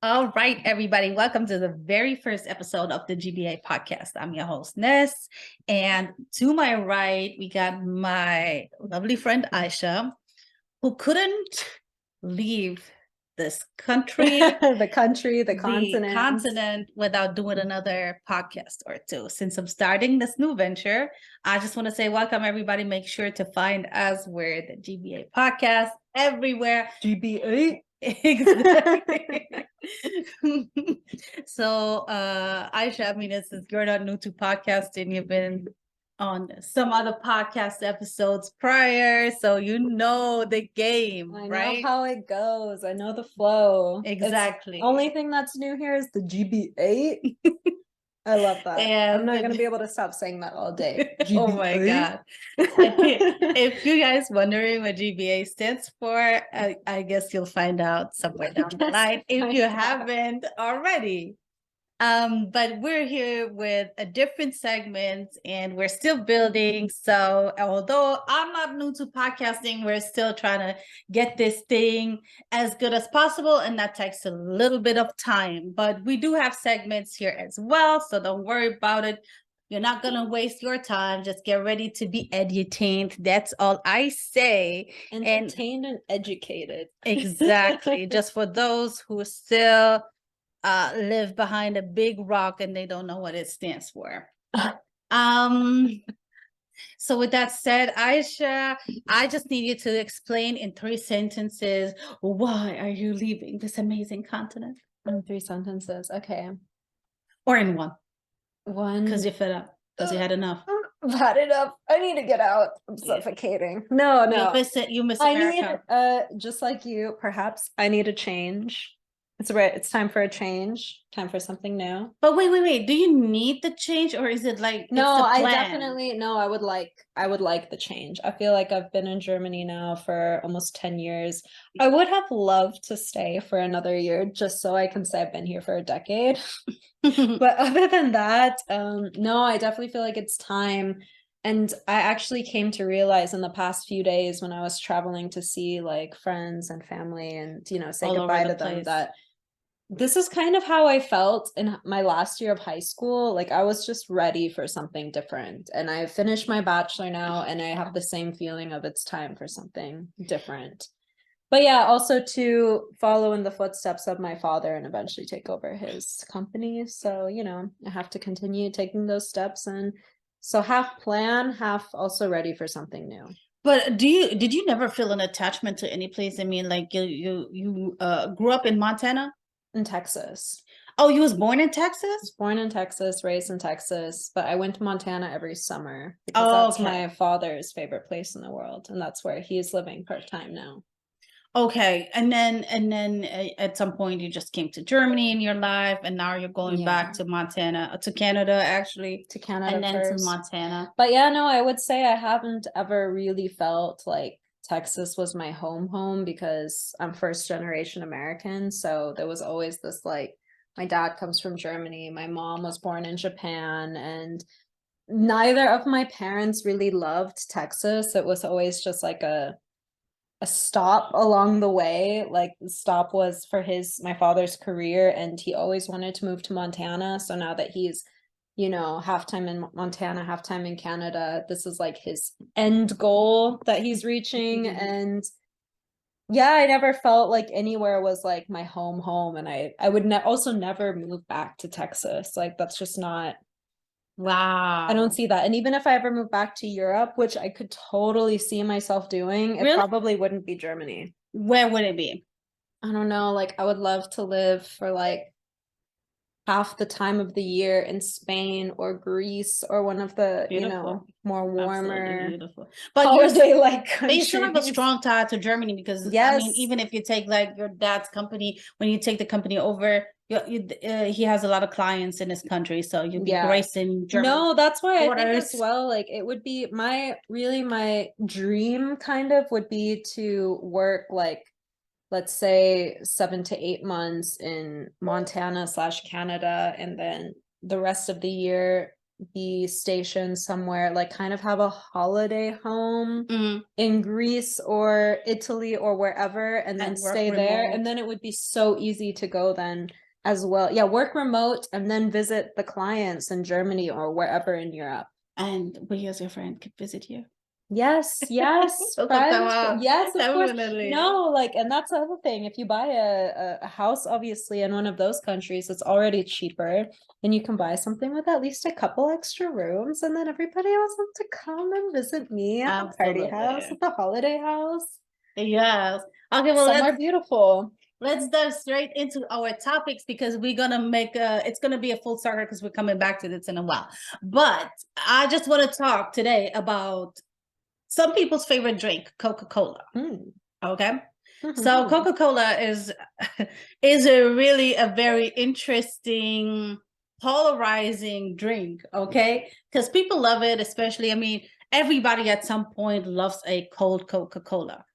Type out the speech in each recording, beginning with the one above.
All right, everybody. Welcome to the very first episode of the GBA podcast. I'm your host, Nes. And to my right, we got my lovely friend, Aysha, who couldn't leave this country, the the continent. continent, without doing another podcast or two. Since I'm starting this new venture, I just want to say welcome, everybody. Make sure to find us. We're the GBA podcast everywhere. GBA. Exactly. So Aysha, I mean, you're not new to podcasting. You've been on some other podcast episodes prior, so you know the game, I right? know how it goes. I know the flow. Exactly. Only thing that's new here is the GBA. I love that. I'm not going to be able to stop saying that all day. Oh my God. If you guys wondering what GBA stands for, I guess you'll find out somewhere down the line if you haven't already. But we're here with a different segment and we're still building. So although I'm not new to podcasting, we're still trying to get this thing as good as possible. And that takes a little bit of time, but we do have segments here as well. So don't worry about it. You're not going to waste your time. Just get ready to be edutained. That's all I say. Entertained and educated. Exactly. Just for those who still live behind a big rock and they don't know what it stands for. So with that said, Aysha, I just need you to explain in 3 sentences, why are you leaving this amazing continent? In 3 sentences. Okay. Or in one. One. Because you're fed up. Because you had enough. I've had enough. I need to get out. I'm suffocating. No. You miss I America. need, just like you, perhaps, I need a change. It's time for a change. Time for something new. But wait. Do you need the change, or is it like no? I definitely no. I would like the change. I feel like I've been in Germany now for almost 10 years. I would have loved to stay for another year just so I can say I've been here for a decade. But other than that, no, I definitely feel like it's time. And I actually came to realize in the past few days when I was traveling to see like friends and family and, say All goodbye to them that this is kind of how I felt in my last year of high school. Like I was just ready for something different. And I finished my bachelor now and I have the same feeling of it's time for something different. But yeah, also to follow in the footsteps of my father and eventually take over his company. So, I have to continue taking those steps. And so half plan, half also ready for something new. But did you never feel an attachment to any place? I mean, like you grew up in Montana? In Texas. Oh, you was born in Texas? I was born in Texas, raised in Texas, but I went to Montana every summer because that's my father's favorite place in the world, and that's where he's living part-time now. Okay, and then at some point you just came to Germany in your life, and now you're going back to Montana, to Canada, actually. To Canada and then first. to Montana. But yeah, no, I would say I haven't ever really felt like Texas was my home because I'm first generation American. So there was always this like, my dad comes from Germany, my mom was born in Japan, and neither of my parents really loved Texas. It was always just like a stop along the way. Like the stop was for my father's career, and he always wanted to move to Montana. So now that he's half-time in Montana, half-time in Canada, this is like his end goal that he's reaching. And yeah, I never felt like anywhere was like my home. And I would also never move back to Texas. Like that's just not. Wow. I don't see that. And even if I ever move back to Europe, which I could totally see myself doing, it probably wouldn't be Germany. Where would it be? I don't know. Like I would love to live for like half the time of the year in Spain or Greece or one of the more warmer but holiday like countries. But you still have a strong tie to Germany because I mean, even if you take like your dad's company, when you take the company over, he has a lot of clients in his country, so you'd be gracing Germany. No, that's why I think as well, like it would be my dream kind of would be to work like, let's say 7 to 8 months in Montana / Canada, and then the rest of the year be stationed somewhere, like kind of have a holiday home Mhm. in Greece or Italy or wherever, and then And work stay there. remote. And then it would be so easy to go then as well. Yeah, work remote and then visit the clients in Germany or wherever in Europe. And we as your friend could visit you. Yes, yes, Look up friend. that Yes, of course. definitely. No, like, and that's the other thing. If you buy a house, obviously, in one of those countries, it's already cheaper. Then you can buy something with at least a couple extra rooms, and then everybody else wants to come and visit me at the party house, Absolutely. at the holiday house. Yes. Okay, well, Somewhere beautiful. let's dive straight into our topics because we're gonna make it's gonna be a full circle because we're coming back to this in a while. But I just want to talk today about some people's favorite drink, Coca-Cola. Mm. Okay. So Coca-Cola is a very interesting, polarizing drink, okay? Because people love it, especially, I mean, everybody at some point loves a cold Coca-Cola.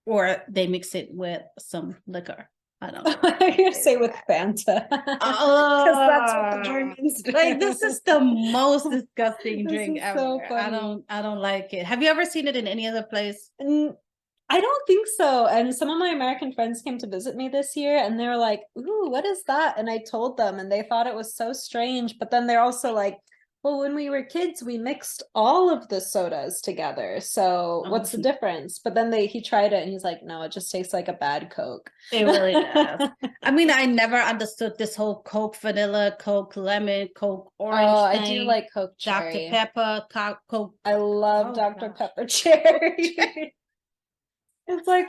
Or they mix it with some liquor. I don't know. You're gonna say with Fanta. Because that's what the Germans do. Like, this is the most disgusting This drink is ever. so funny. I don't like it. Have you ever seen it in any other place? I don't think so. And some of my American friends came to visit me this year and they were like, ooh, what is that? And I told them and they thought it was so strange. But then they're also like, well, when we were kids, we mixed all of the sodas together. So what's the difference? But then he tried it and he's like, no, it just tastes like a bad Coke. It really does. I mean, I never understood this whole Coke vanilla, Coke lemon, Coke orange thing. I do like Coke cherry. Dr. Pepper, Coke. I love Dr. Pepper cherry. It's like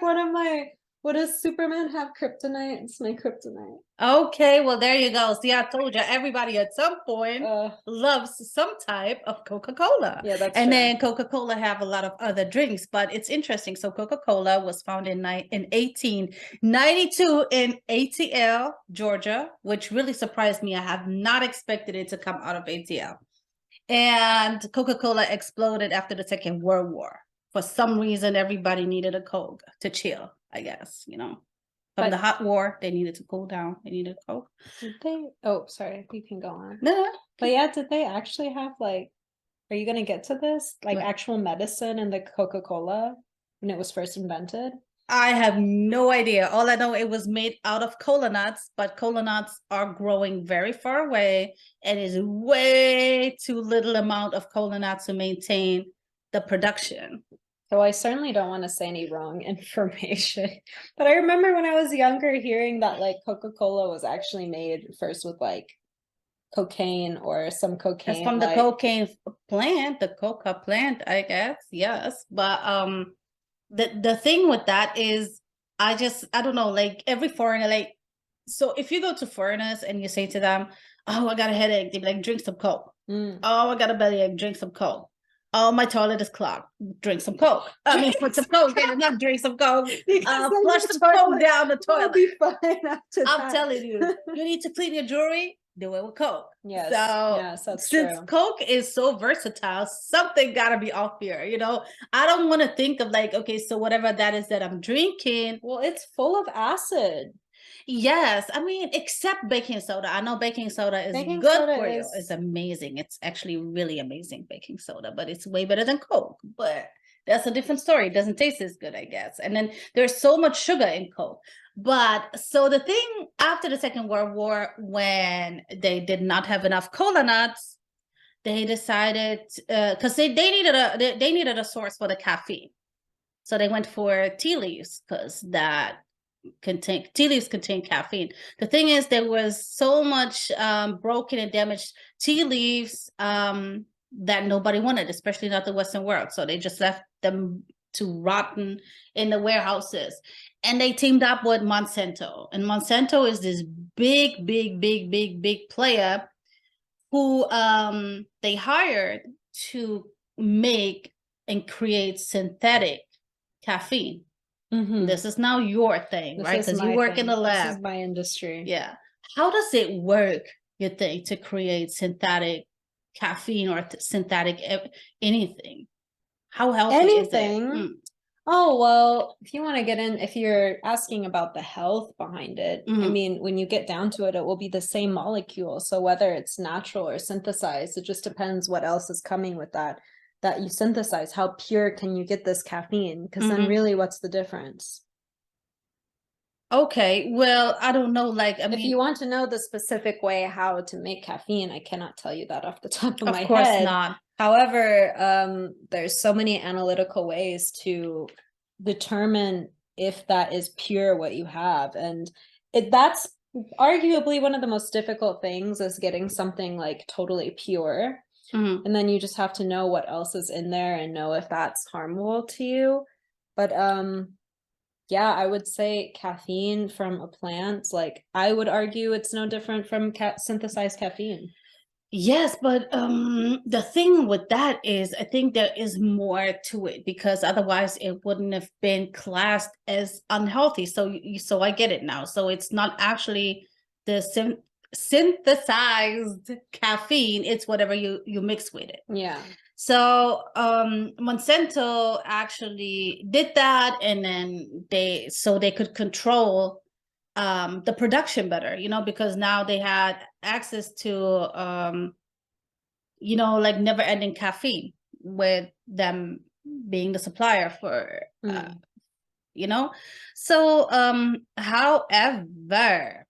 what does Superman have kryptonite? It's my kryptonite. Okay, well, there you go. See, I told you, everybody at some point loves some type of Coca-Cola. Yeah, that's and true. Then Coca-Cola have a lot of other drinks, but it's interesting. So Coca-Cola was founded in 1892 in ATL, Georgia, which really surprised me. I have not expected it to come out of ATL. And Coca-Cola exploded after the Second World War. For some reason, everybody needed a Coke to chill, I guess, you know. From the hot war, they needed to cool down. They needed a Coke. Did they? Oh, sorry. You can go on. No. But yeah, did they actually have like, are you going to get to this? Like actual medicine in the Coca-Cola when it was first invented? I have no idea. All I know, it was made out of cola nuts, but cola nuts are growing very far away and is way too little amount of cola nuts to maintain the production. So I certainly don't want to say any wrong information, but I remember when I was younger hearing that like Coca-Cola was actually made first with like cocaine or some cocaine. It's from the cocaine plant, the coca plant, I guess. Yes, but the thing with that is, I don't know, like every foreigner, like, so if you go to foreigners and you say to them, oh, I got a headache, they be like, drink some Coke. Oh, I got a bellyache, drink some Coke. Oh, my toilet is clogged. Drink some Coke. I mean, put some Coke. They did not drink some Coke. Flush some Coke down the toilet. Be fine after I'm telling you, you need to clean your jewelry. Do it with Coke. Yes. So yes, that's since true. Coke is so versatile, something gotta be off here. You know, I don't want to think of like, okay, so whatever that is that I'm drinking. Well, it's full of acid. Yes, I mean, except baking soda. I know baking soda is good for you. It's amazing. It's actually really amazing, baking soda, but it's way better than Coke. But that's a different story. It doesn't taste as good, I guess. And then there's so much sugar in Coke. But so the thing after the Second World War, when they did not have enough cola nuts, they decided because they needed a source for the caffeine. So they went for tea leaves because tea leaves contain caffeine. The thing is, there was so much broken and damaged tea leaves that nobody wanted, especially not the Western world. So they just left them to rotten in the warehouses. And they teamed up with Monsanto. And Monsanto is this big player who they hired to make and create synthetic caffeine. This is now your thing, right? Because you work in the lab. This is my industry. Yeah. How does it work, you think, to create synthetic caffeine or synthetic anything? How healthy is it? Oh, well, if you want to get in, if you're asking about the health behind it, I Mhm. mean, when you get down to it, it will be the same molecule. So whether it's natural or synthesized, it just depends what else is coming with that you synthesize. How pure can you get this caffeine? Because then Mhm. really, what's the difference? Okay, well, I don't know, like, I If mean, you want to know the specific way how to make caffeine, I cannot tell you that off the top of of my course head. not. However, there's so many analytical ways to determine if that is pure what you have. And that's arguably one of the most difficult things is getting something like totally pure. Mhm. And then you just have to know what else is in there and know if that's harmful to you. But yeah, I would say caffeine from a plant, like I would argue it's no different from synthesized caffeine. Yes, but the thing with that is I think there is more to it because otherwise it wouldn't have been classed as unhealthy. So so I get it now. So it's not actually the synthesized caffeine, it's whatever you mix with it. Yeah. So Monsanto actually did that, and then they could control the production better, because now they had access to like never ending caffeine with them being the supplier for Mm. you know so however,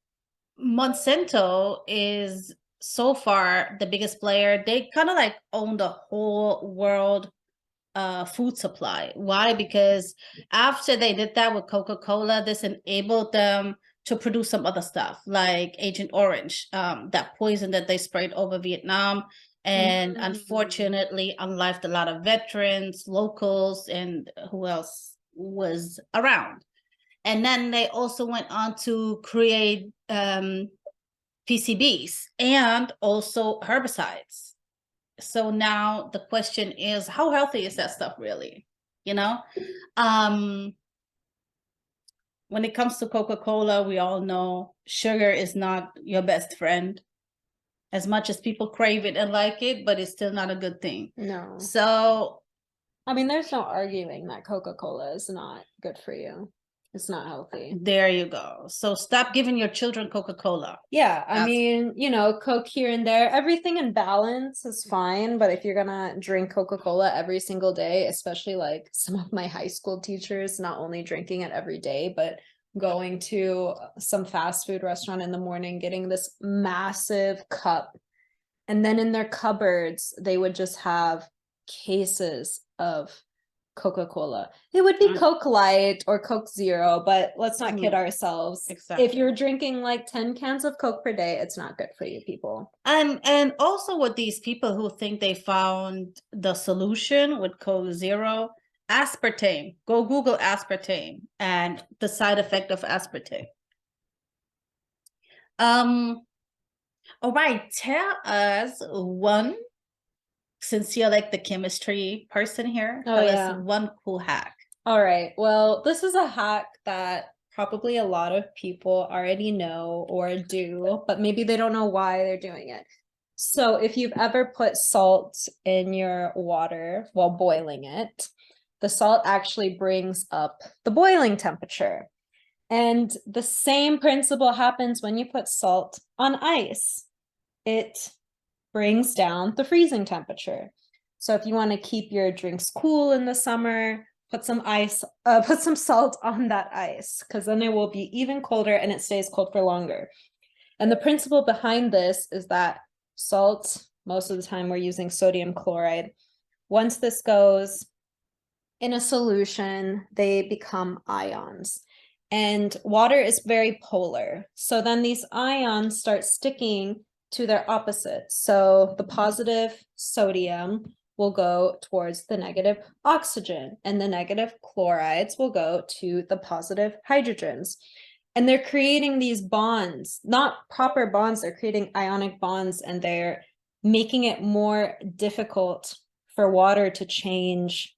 Monsanto is so far the biggest player. They kind of like own the whole world food supply. Why? Because after they did that with Coca-Cola, this enabled them to produce some other stuff like Agent Orange, that poison that they sprayed over Vietnam, and unfortunately unlived a lot of veterans, locals, and who else was around. And then they also went on to create PCBs and also herbicides. So now the question is, how healthy is that stuff really? You know, um, when it comes to Coca-Cola, we all know sugar is not your best friend. As much as people crave it and like it, but it's still not a good thing. No. So I mean, there's no arguing that Coca-Cola is not good for you. It's not healthy. there you go. So stop giving your children Coca-Cola. Yeah, I That's mean, Coke here and there, everything in balance is fine. But if you're gonna drink Coca-Cola every single day, especially like some of my high school teachers, not only drinking it every day, but going to some fast food restaurant in the morning, getting this massive cup. And then in their cupboards, they would just have cases of Coca-Cola. It would be Coke Light or Coke Zero, but let's not kid ourselves. Exactly. If you're drinking like 10 cans of Coke per day, it's not good for you, people. And also with these people who think they found the solution with Coke Zero, aspartame. Go Google aspartame and the side effect of aspartame. All right, tell us one, since you're like the chemistry person here, Oh, tell yeah. us one cool hack. All right. Well, this is a hack that probably a lot of people already know or do, but maybe they don't know why they're doing it. So if you've ever put salt in your water while boiling it, the salt actually brings up the boiling temperature. And the same principle happens when you put salt on ice. It brings down the freezing temperature. So if you want to keep your drinks cool in the summer, put some salt on that ice, because then it will be even colder and it stays cold for longer. And the principle behind this is that salt, most of the time we're using sodium chloride. Once this goes in a solution, they become ions. And water is very polar. So then these ions start sticking to their opposites. So the positive sodium will go towards the negative oxygen, and the negative chlorides will go to the positive hydrogens. And they're creating these bonds, not proper bonds, they're creating ionic bonds, and they're making it more difficult for water to change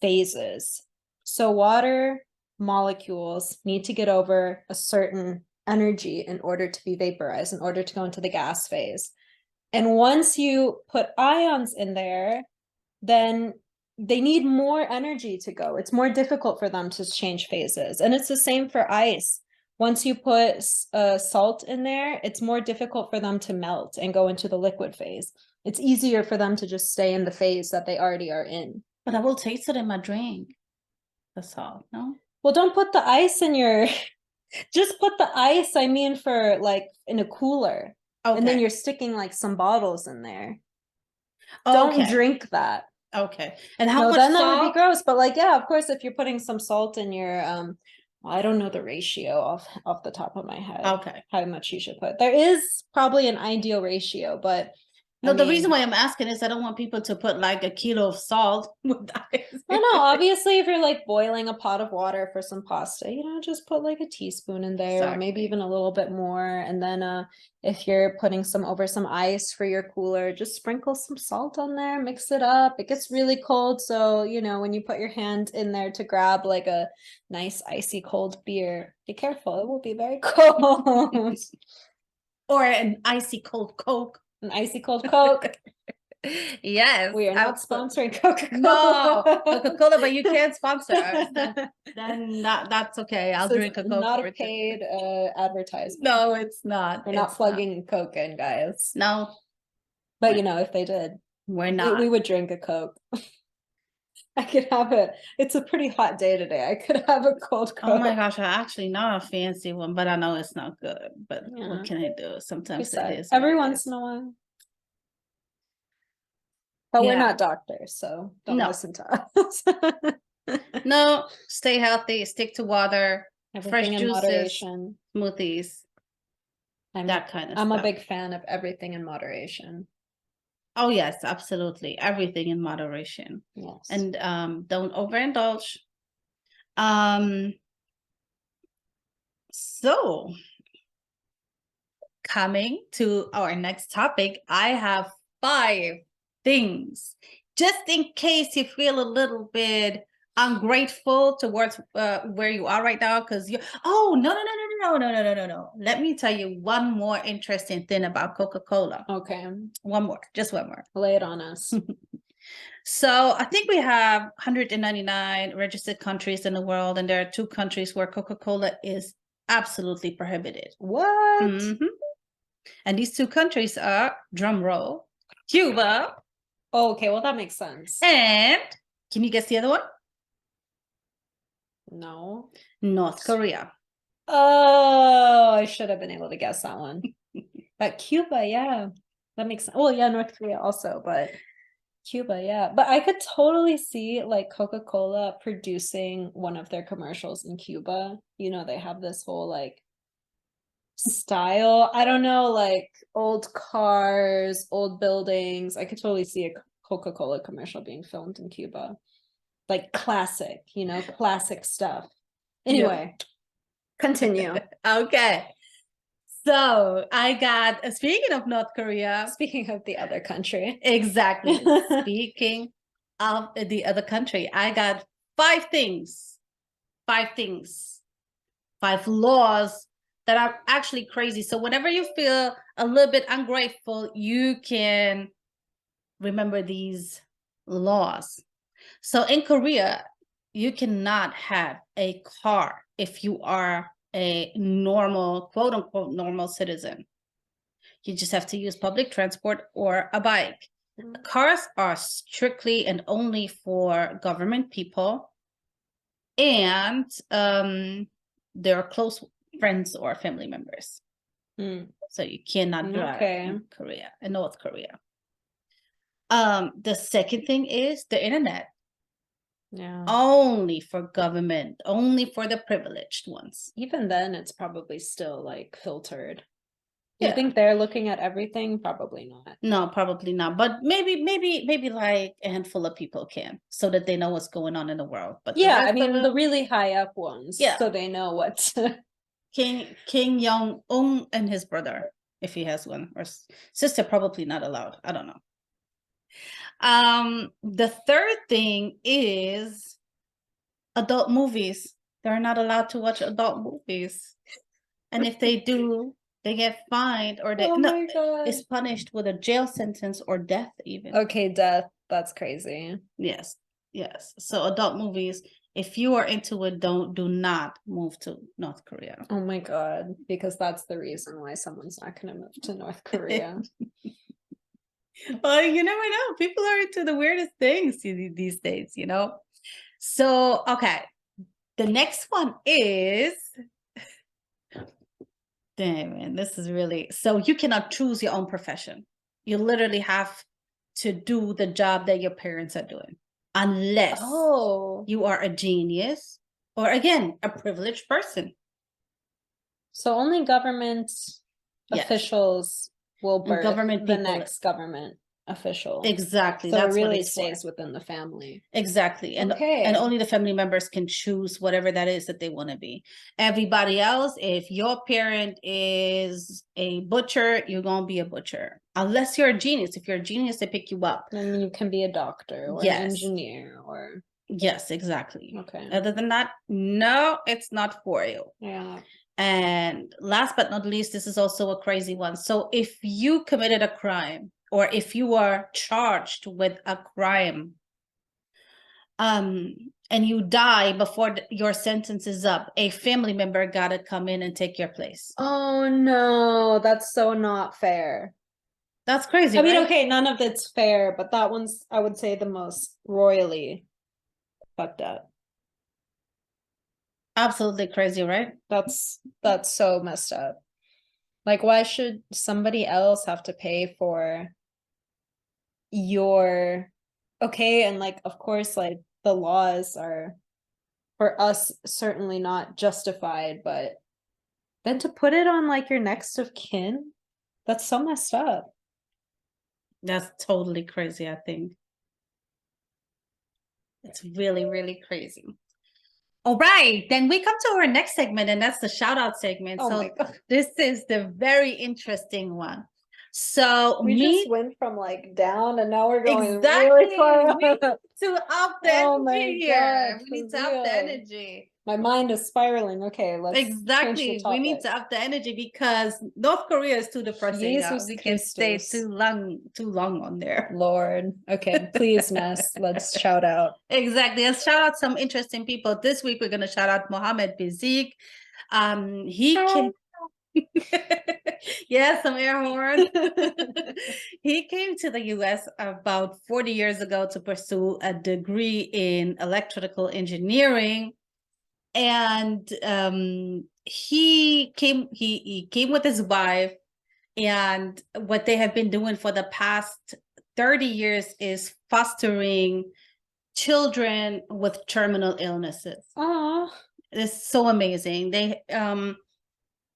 phases. So water molecules need to get over a certain energy in order to be vaporized, in order to go into the gas phase. And once you put ions in there, then they need more energy to go. It's more difficult for them to change phases. And it's the same for ice. Once you put salt in there, it's more difficult for them to melt and go into the liquid phase. It's easier for them to just stay in the phase that they already are in. But I will taste it in my drink. The salt, no? Well, don't put the ice in your, just put the ice, I mean, for like in a cooler. Okay. And then you're sticking like some bottles in there. Okay. Don't drink that. Okay. And how much then salt? That would be gross. But like, yeah, of course, if you're putting some salt in your I don't know the ratio off the top of my head. Okay. How much you should put. There is probably an ideal ratio, but no, the reason why I'm asking is I don't want people to put like a kilo of salt with ice. No, obviously if you're like boiling a pot of water for some pasta, just put like a teaspoon in there, or maybe even a little bit more. And then if you're putting over some ice for your cooler, just sprinkle some salt on there, mix it up. It gets really cold, so when you put your hand in there to grab like a nice icy cold beer, be careful, it will be very cold. Or an icy cold Coke. An icy cold Coke. Yes. We are not sponsoring Coca-Cola. No, Coca-Cola, but you can't sponsor us. Then that's okay. I'll drink a Coke. Not a paid advertisement. No, it's not. We're not plugging Coke in, guys. No. But if they did, we're not. We would drink a Coke. I could have it. It's a pretty hot day today. I could have a cold Coke. Oh my gosh, I actually not a fancy one, but I know it's not good. But what can I do? Sometimes it is. Every once in a while. But we're not doctors, so don't listen to us. No, stay healthy, stick to water, everything fresh in juices, moderation. smoothies, that kind of stuff. I'm a big fan of everything in moderation. Oh yes, absolutely. Everything in moderation. Yes. And don't overindulge. So coming to our next topic, I have 5 things, just in case you feel a little bit ungrateful towards where you are right now, because you no. Let me tell you one more interesting thing about Coca-Cola. Okay. Just one more. Lay it on us. So I think we have 199 registered countries in the world, and there are 2 countries where Coca-Cola is absolutely prohibited. What? Mm-hmm. And these 2 countries are, drum roll, Cuba. Oh, okay, well that makes sense. And can you guess the other one? No. North Korea. Oh, I should have been able to guess that one. But Cuba, yeah, that makes sense. Well, yeah, North Korea also, but Cuba, yeah. But I could totally see like Coca-Cola producing one of their commercials in Cuba. They have this whole like style. I don't know, like old cars, old buildings. I could totally see a Coca-Cola commercial being filmed in Cuba. Like classic, classic stuff. Anyway, continue. Okay. So I got, speaking of North Korea. Speaking of the other country. Exactly. Speaking of the other country, I got 5 things. 5 things. 5 laws that are actually crazy. So whenever you feel a little bit ungrateful, you can remember these laws. So in Korea, you cannot have a car if you are a normal, quote unquote, normal citizen. You just have to use public transport or a bike. Cars are strictly and only for government people, and they're close friends or family members. So you cannot drive in North Korea. The second thing is the internet. Yeah. Only for government, only for the privileged ones. Even then, it's probably still like filtered. Do you think they're looking at everything? Probably not. No, probably not. But maybe like a handful of people can, so that they know what's going on in the world. But yeah, I mean the really high up ones, so they know what. Kim Jong-un and his brother, if he has one, or sister, probably not allowed. I don't know. The third thing is adult movies. They're not allowed to watch adult movies, and if they do, they get fined, or they is punished with a jail sentence or death even. Okay, death. That's crazy. Yes. Yes. So adult movies, if you are into it, do not move to North Korea. Oh my God, because that's the reason why someone's not going to move to North Korea. Well, you never know. People are into the weirdest things these days, you know? So, okay. The next one is, damn, man, this is really, so you cannot choose your own profession. You literally have to do the job that your parents are doing, unless you are a genius or, again, a privileged person. So only government Yes. officials will And birth government the people. next government official. Exactly. So That's it what really it's stays for. within the family. Exactly. And Okay. and only the family members can choose whatever that is that they want to be. Everybody else, if your parent is a butcher, you're gonna be a butcher. Unless you're a genius. If you're a genius, they pick you up. Then you can be a doctor or an Yes. engineer or Yes, exactly. okay. Other than that, no, it's not for you. Yeah. And last but not least, this is also a crazy one. So if you committed a crime or if you are charged with a crime, and you die before your sentence is up, a family member gotta come in and take your place. Oh no, that's so not fair. That's crazy. I mean, right? okay, none of it's fair, but that one's, I would say, the most royally fucked up. Absolutely crazy, right? That's so messed up. Like, why should somebody else have to pay for your okay? And like, of course, like the laws are for us certainly not justified, but then to put it on like your next of kin, that's so messed up. That's totally crazy, I think. It's really, really crazy. All right, then we come to our next segment, and that's the shout out segment. Oh so my God. This is the very interesting one. So We just went from like down and now we're going exactly really far we need to up the Oh my energy here. God, We need for to up the real. energy. My mind is spiraling. Okay, let's change the Exactly. We need topic. to up the energy because North Korea is too depressing. Jesus We can stay Christus. too long on there. Lord. Okay, please, Nes, let's shout out. Exactly. Let's shout out some interesting people. This week we're gonna shout out Mohammed Bizik. He came. Yeah, some air horns. He came to the US about 40 years ago to pursue a degree in electrical engineering. And he came with his wife, and what they have been doing for the past 30 years is fostering children with terminal illnesses. Oh, it's so amazing.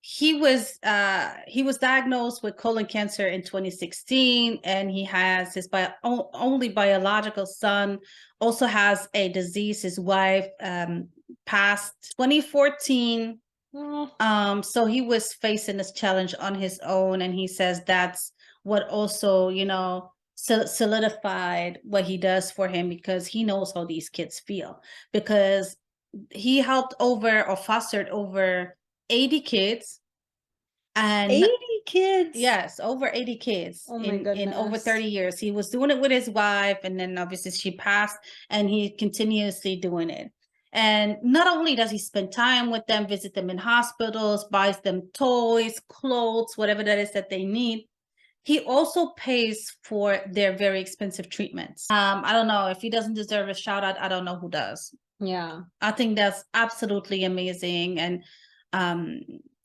He was diagnosed with colon cancer in 2016, and he has his only biological son also has a disease. His wife passed 2014. So he was facing this challenge on his own, and he says that's what also, solidified what he does for him, because he knows how these kids feel, because he helped over or fostered over 80 kids. And 80 kids? Yes, over 80 kids. Oh my in over goodness. 30 years. He was doing it with his wife, and then obviously she passed, and he continuously doing it. And not only does he spend time with them, visit them in hospitals, buys them toys, clothes, whatever that is that they need, he also pays for their very expensive treatments. I don't know if he doesn't deserve a shout out. I don't know who does. Yeah, I think that's absolutely amazing. And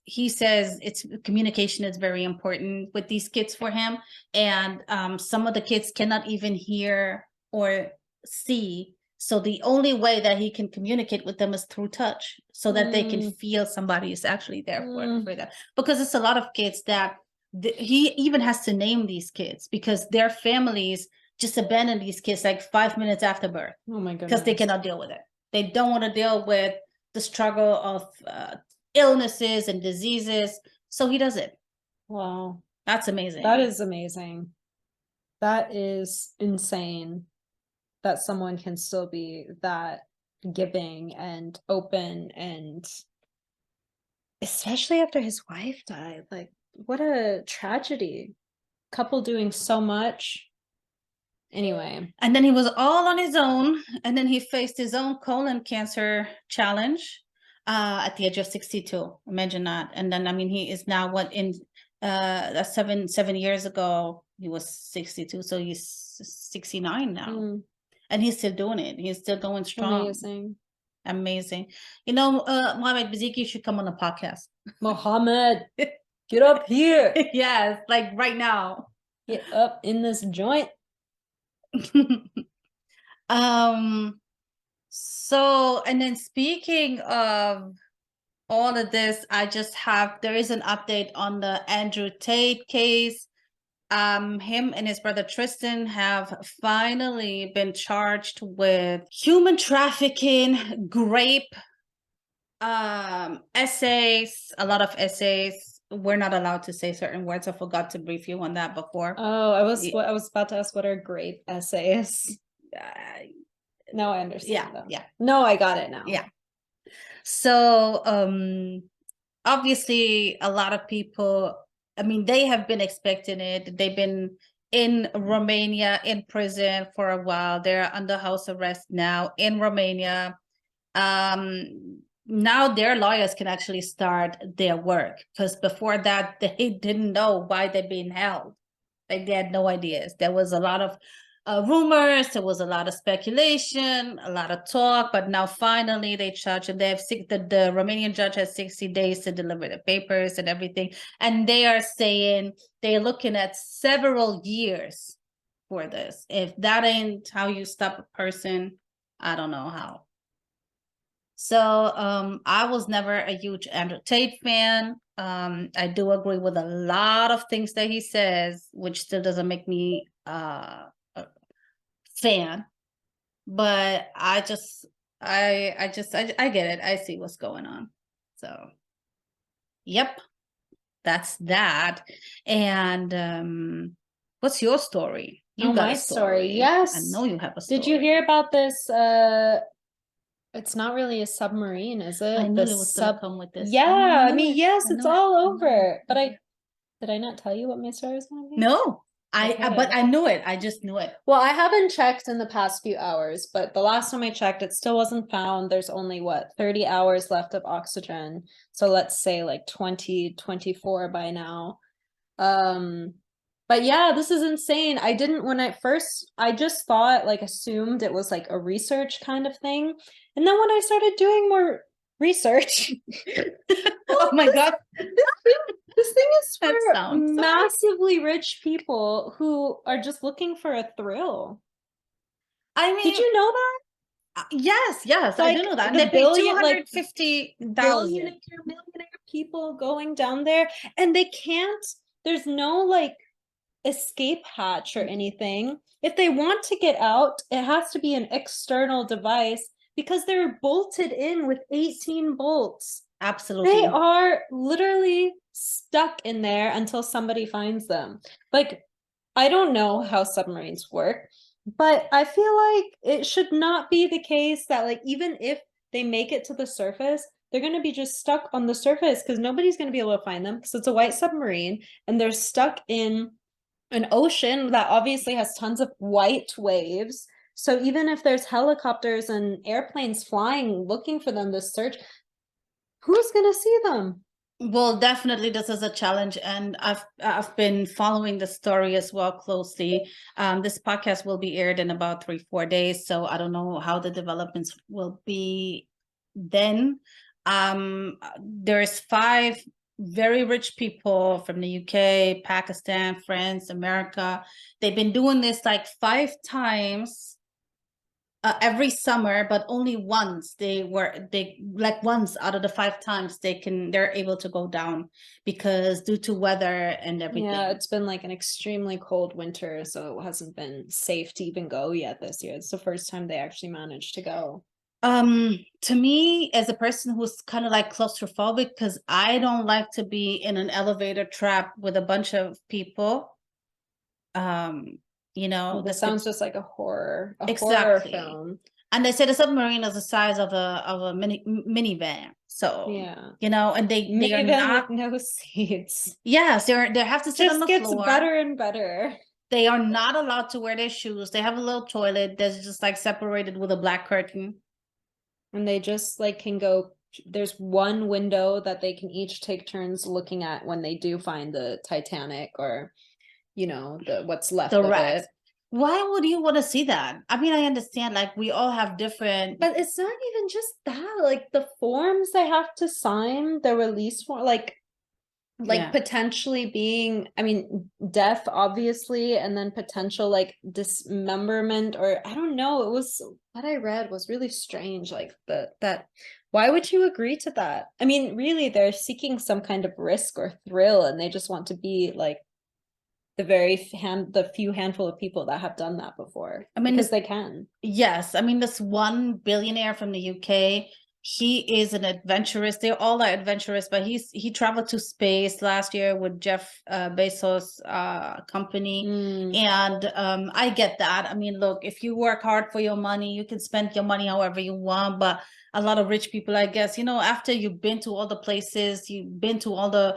he says communication is very important with these kids for him. And some of the kids cannot even hear or see. So the only way that he can communicate with them is through touch, so that they can feel somebody is actually there for them. Because it's a lot of kids that he even has to name these kids, because their families just abandon these kids like 5 minutes after birth. Oh my goodness. Because they cannot deal with it. They don't want to deal with the struggle of illnesses and diseases. So he does it. Wow. That's amazing. That is amazing. That is insane that someone can still be that giving and open, and especially after his wife died. Like, what a tragedy. Couple doing so much. Anyway. And then he was all on his own. And then he faced his own colon cancer challenge at the age of 62. Imagine that. And then, I mean, he is now seven years ago, he was 62. So he's 69 now. And he's still doing it. He's still going strong. Amazing. You know, Mohammed Baziki should come on the podcast. Mohammed, get up here. Yes, like right now. Get up in this joint. So, and then speaking of all of this, there is an update on the Andrew Tate case. Him and his brother Tristan have finally been charged with human trafficking, grape, essays, a lot of essays. We're not allowed to say certain words. I forgot to brief you on that before. Oh, I was about to ask, what are grape essays? No, I understand. Yeah. No, I got it now. Yeah. So, obviously, a lot of people, I mean, they have been expecting it. They've been in Romania in prison for a while. They're under house arrest now in Romania. Now their lawyers can actually start their work, because before that, they didn't know why they're being held. Like, they had no ideas. There was a lot of rumors, there was a lot of speculation, a lot of talk, but now finally they charge, and they have the Romanian judge has 60 days to deliver the papers and everything. And they are saying they're looking at several years for this. If that ain't how you stop a person, I don't know how. So I was never a huge Andrew Tate fan. I do agree with a lot of things that he says, which still doesn't make me a fan. But I get it. I see what's going on. So, yep, that's that. And what's your story? You got my a story. Yes. I know you have a story. Did you hear about this? It's not really a submarine, is it? I knew it was gonna come with this. Yeah, I mean, yes, it's all over. But did I not tell you what my story was going to be? No, but I knew it. I just knew it. Well, I haven't checked in the past few hours, but the last time I checked, it still wasn't found. There's only 30 hours left of oxygen. So let's say like 2024 by now. But yeah, this is insane. I just thought, assumed it was like a research kind of thing. And then when I started doing more research, oh my God, this thing is for massively rich people who are just looking for a thrill. I mean, did you know that? Yes, I do know that. And they pay 250,000 millionaire people going down there, and they can't. There's no escape hatch or anything. If they want to get out, it has to be an external device, because they're bolted in with 18 bolts. Absolutely. They are literally stuck in there until somebody finds them. I don't know how submarines work, but I feel like it should not be the case that even if they make it to the surface, they're going to be just stuck on the surface, because nobody's going to be able to find them, because it's a white submarine and they're stuck in an ocean that obviously has tons of white waves. So even if there's helicopters and airplanes flying looking for them to search, who's going to see them? Well, definitely this is a challenge, and I've been following the story as well closely. This podcast will be aired in about 3-4 days, so I don't know how the developments will be then. There's 5 very rich people from the UK, Pakistan, France, America. They've been doing this 5 times every summer, but only once once out of the 5 times they're able to go down, because due to weather and everything. Yeah, it's been an extremely cold winter, so it hasn't been safe to even go yet this year. It's the first time they actually managed to go. To me, as a person who's kind of claustrophobic, because I don't like to be in an elevator trap with a bunch of people. This sounds just like a horror film. And they say the submarine is the size of a minivan. So yeah, and they are not with no seats. Yes, they have to sit on the floor. Just gets better and better. They are not allowed to wear their shoes. They have a little toilet that's just like separated with a black curtain. And they just like can go, there's one window that they can each take turns looking at when they do find the Titanic, or, you know, the what's left The of rest. it. Why would you want to see that? I mean, I understand, like, we all have different. But it's not even just that, like the forms they have to sign, the release form, like Yeah. potentially being, I mean, death obviously, and then potential like dismemberment, or I don't know, it was what I read was really strange, like that why would you agree to that? I mean, really they're seeking some kind of risk or thrill, and they just want to be like the few handful of people that have done that before. I mean, because they can. yes, I mean, this one billionaire from the UK, he is an adventurous. They're all are adventurous, but he traveled to space last year with Jeff Bezos' company. And I get that. I mean, look, if you work hard for your money, you can spend your money however you want. But a lot of rich people, I guess, you know, after you've been to all the places, you've been to all the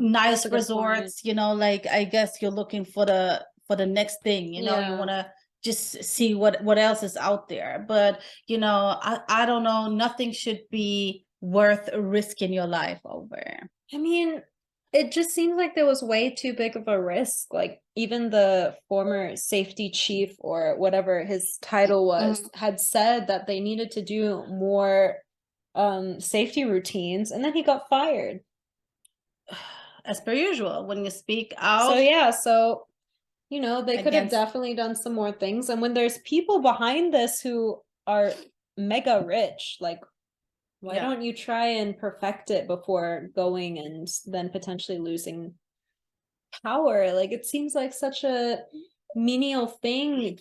nice resorts, you know, like, I guess you're looking for the next thing, you know, you want to just see what else is out there. But you know, I don't know, nothing should be worth risking your life over. I mean, it just seems like there was way too big of a risk. Like even the former safety chief, or whatever his title was, had said that they needed to do more safety routines, and then he got fired. As per usual, when you speak out. So yeah, so you know, they could have definitely done some more things. And when there's people behind this who are mega rich, like, why don't you try and perfect it before going and then potentially losing power? Like, it seems like such a menial thing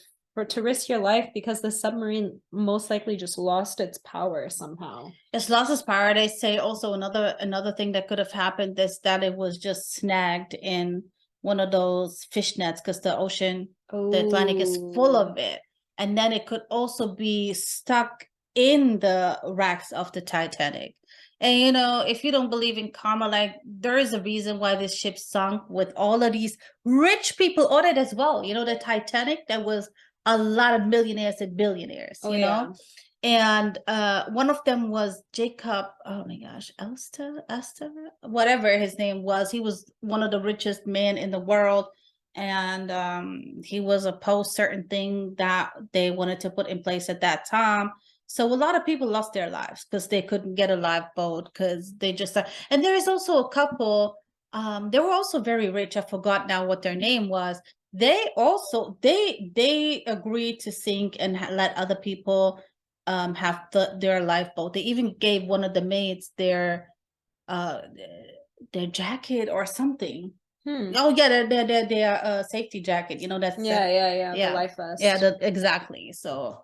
to risk your life, because the submarine most likely just lost its power somehow. It's lost its power. They say also another thing that could have happened is that it was just snagged in one of those fish nets, because the ocean, the Atlantic is full of it. And then it could also be stuck in the wrecks of the Titanic. And you know, if you don't believe in karma, like, there is a reason why this ship sunk with all of these rich people on it as well. You know, the Titanic, there was a lot of millionaires and billionaires, you know. And one of them was Jacob, oh my gosh, Elster, whatever his name was. He was one of the richest men in the world. And he was opposed certain thing that they wanted to put in place at that time. So a lot of people lost their lives because they couldn't get a lifeboat, because they just and there is also a couple, they were also very rich. I forgot now what their name was. They also they agreed to sink and let other people have their lifeboat. They even gave one of the maids their jacket or something. Oh yeah, their safety jacket. You know, that's the life vest. Yeah, exactly. So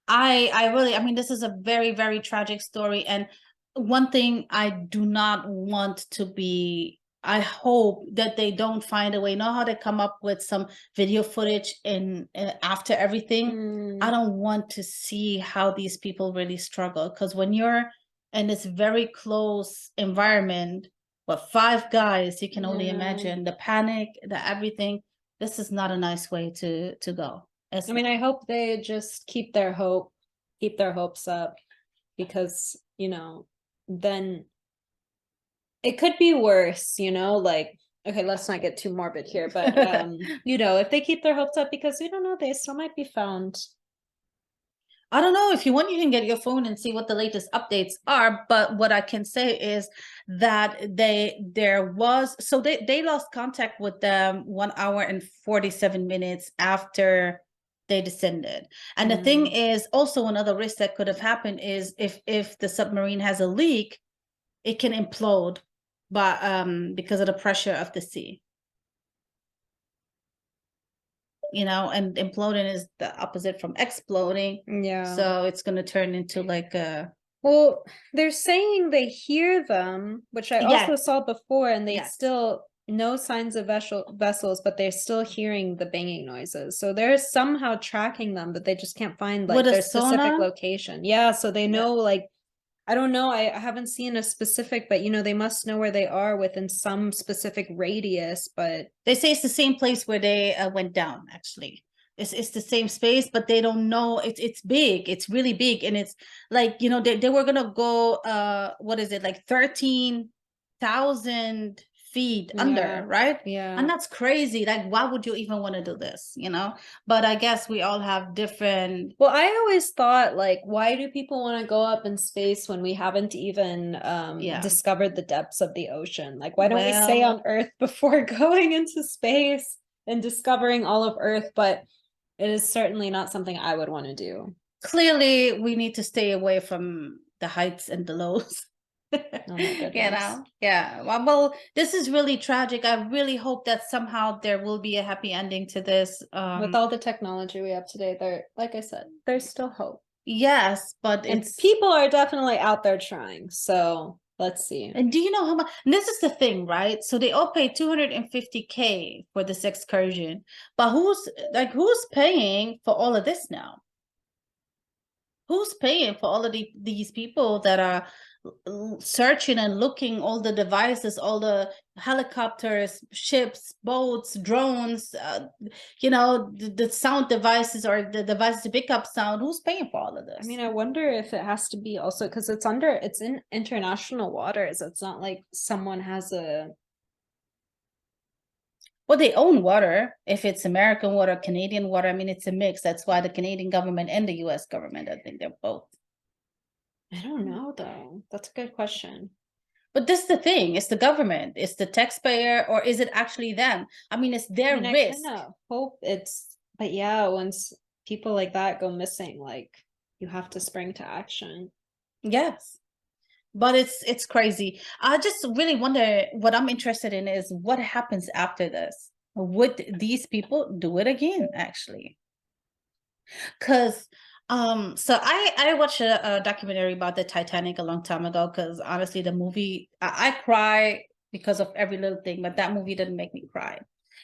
I really, I mean, this is a very, very tragic story. And one thing I do not want to be, I hope that they don't find a way. You know how they come up with some video footage in after everything? I don't want to see how these people really struggle, because when you're in this very close environment with 5 guys, you can only imagine the panic, the everything. This is not a nice way to go. I mean, I hope they just keep their hopes up, because, you know, then it could be worse, you know, like, okay, let's not get too morbid here, but you know, if they keep their hopes up, because we don't know, they still might be found. I don't know. If you want, you can get your phone and see what the latest updates are. But what I can say is that they lost contact with them 1 hour and 47 minutes after they descended. And the thing is, also another risk that could have happened is if the submarine has a leak, it can implode, but because of the pressure of the sea. You know, and imploding is the opposite from exploding. So it's going to turn into like a, well, they're saying they hear them, which I also saw before, and they still no signs of vessels, but they're still hearing the banging noises. So they're somehow tracking them, but they just can't find like their specific location. Yeah, so they know like I don't know. I haven't seen a specific, but you know, they must know where they are within some specific radius, but They say it's the same place where they went down, actually. It's the same space, but they don't know. It's big. It's really big. And it's like, you know, they were gonna go what is it, like 13,000 feet under, right? yeah. And that's crazy. Like, why would you even want to do this, you know? But I guess we all have different. Well, I always thought, like, why do people want to go up in space when we haven't even Yeah. discovered the depths of the ocean? Like, why don't we stay Well, on Earth before going into space and discovering all of Earth? But it is certainly not something I would want to do. clearly, we need to stay away from the heights and the lows. Oh my You goodness. know, yeah. Well, this is really tragic. I really hope that somehow there will be a happy ending to this. With all the technology we have today, there, like I said, there's still hope. Yes, but And it's people are definitely out there trying. So let's see. And do you know how much? And this is the thing, right? So they all pay 250K for this excursion, but who's paying for all of this now? Who's paying for all of these people that are searching and looking all the devices, all the helicopters, ships, boats, drones, you know, the sound devices or the devices to pick up sound? Who's paying for all of this? I mean, I wonder if it has to be also because it's in international waters. It's not like someone has a. Well, they own water. If it's American water, Canadian water, I mean, it's a mix. That's why the Canadian government and the US government, I think they're both. I don't know, though. That's a good question. But this is the thing. It's the government. It's the taxpayer, or is it actually them? I mean, it's their risk. I kind of hope it's, but yeah, once people like that go missing, like you have to spring to action. Yes. But it's crazy. I just really wonder, what I'm interested in is what happens after this. Would these people do it again, actually? Because so I watched a documentary about the Titanic a long time ago, because honestly the movie, I cry because of every little thing, but that movie didn't make me cry.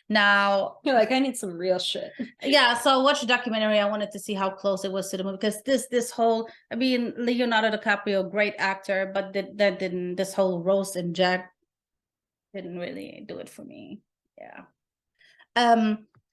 Now You're like, I need some real shit. yeah, so I watched the documentary. I wanted to see how close it was to the movie, because this whole, I mean, Leonardo DiCaprio, great actor, but that didn't, this whole Rose and Jack didn't really do it for me. Yeah.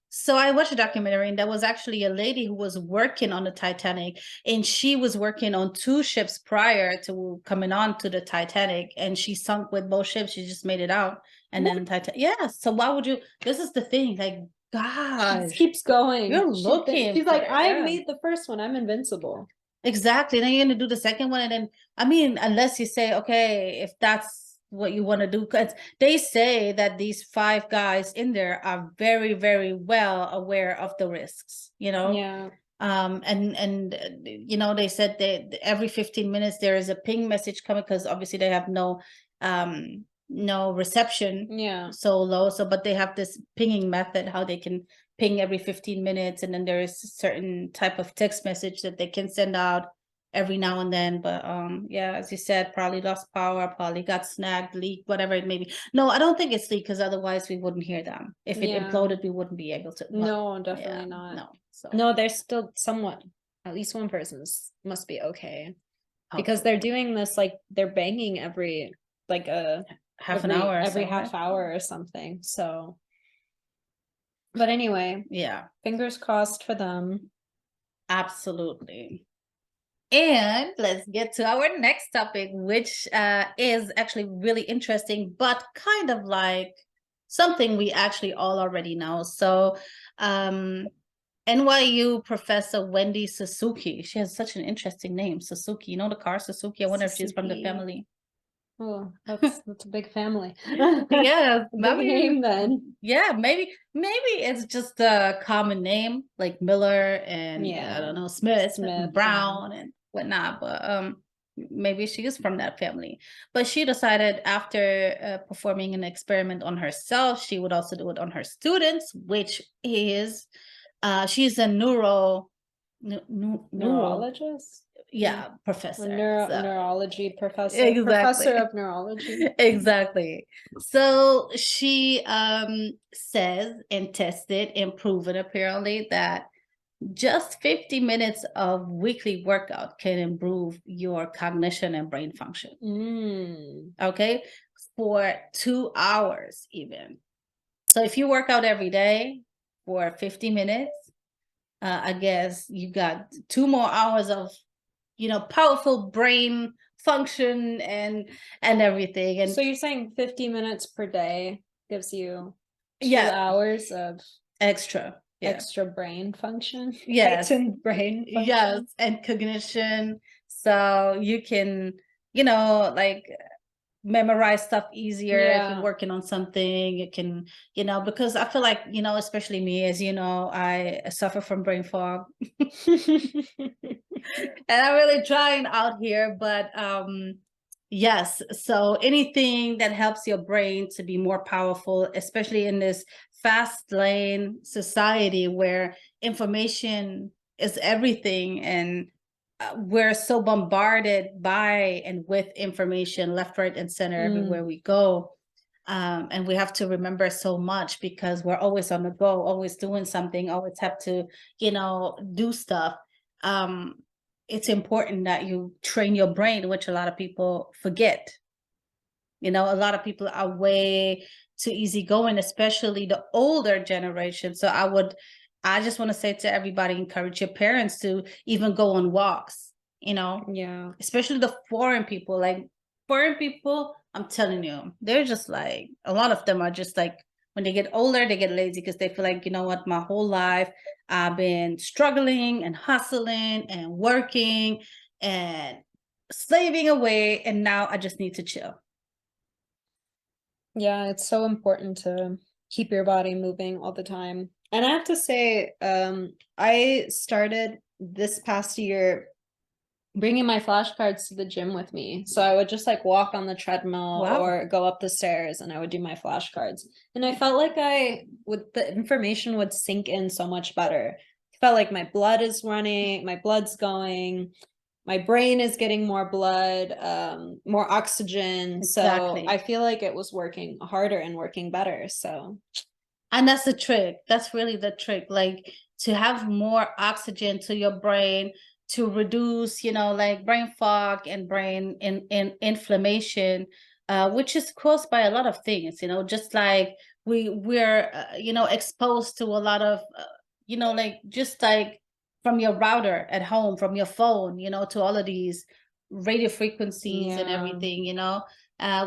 So I watched a documentary, and there was actually a lady who was working on the Titanic, and she was working on two ships prior to coming on to the Titanic, and she sunk with both ships. She just made it out, and then Titanic. Yeah. So why would you? This is the thing. Like, gosh, She keeps going. you're looking. She's like, I yeah. made the first one. I'm invincible. Exactly. Then you're gonna do the second one, and then I mean, unless you say, okay, if that's what you want to do, because they say that these five guys in there are very, very well aware of the risks, you know. Yeah. And you know, they said that every 15 minutes there is a ping message coming, because obviously they have no reception, Yeah. so low. So but they have this pinging method, how they can ping every 15 minutes, and then there is a certain type of text message that they can send out every now and then. But yeah, as you said, probably lost power, probably got snagged, leaked, whatever it may be. No, I don't think it's leaked, because otherwise we wouldn't hear them. If it imploded, we wouldn't be able to. No, definitely not. No. So no, there's still somewhat, at least one person's must be okay, because they're doing this, like they're banging every like a half an hour, every half hour or something. So but anyway, yeah, fingers crossed for them. absolutely. And let's get to our next topic, which is actually really interesting, but kind of like something we actually all already know. So NYU professor Wendy Suzuki, she has such an interesting name, Suzuki. You know the car Suzuki? I wonder if she's from the family. Oh, that's a big family. Yeah, big name then. Yeah, maybe it's just a common name, like Miller and I don't know, Smith and Brown and whatnot. But maybe she is from that family. But she decided, after performing an experiment on herself, she would also do it on her students, which is she's a neurologist. Yeah, professor. Neurology professor. Exactly. Professor of neurology. Exactly. So she says and tested and proven apparently that Just 50 minutes of weekly workout can improve your cognition and brain function. Okay, for 2 hours even. So if you work out every day for 50 minutes, I guess you got 2 more hours of, powerful brain function and everything. And So you're saying 50 minutes per day gives you 2 yeah, hours of extra. Yeah. extra brain function? Yes. Heightened brain function? Yes, and cognition. So you can, like memorize stuff easier if you're Yeah. working on something. You can, because I feel like, especially me, as you know, I suffer from brain fog. And I'm really trying out here, but yes, so anything that helps your brain to be more powerful, especially in this fast lane society where information is everything, and we're so bombarded by and with information left, right, and center everywhere we go. And we have to remember so much because we're always on the go, always doing something, always have to, do stuff. um, it's important that you train your brain, which a lot of people forget. A lot of people are way too easygoing, especially the older generation. So I just want to say to everybody, encourage your parents to even go on walks, Yeah. especially the foreign people. Like foreign people, I'm telling you, they're just like, a lot of them are just like, when they get older, they get lazy because they feel like, you know what, my whole life I've been struggling and hustling and working and slaving away, and now I just need to chill. Yeah, it's so important to keep your body moving all the time. And I have to say, I started this past year bringing my flashcards to the gym with me. So I would just like walk on the treadmill Wow. or go up the stairs and I would do my flashcards. And I felt like the information would sink in so much better. I felt like my blood is running, my blood's going, my brain is getting more blood, more oxygen. So Exactly. I feel like it was working harder and working better. So And that's the trick. That's really the trick. Like to have more oxygen to your brain, to reduce, like brain fog and brain in inflammation, which is caused by a lot of things. Just like we're exposed to a lot of like just like from your router at home, from your phone, to all of these radio frequencies and yeah. everything.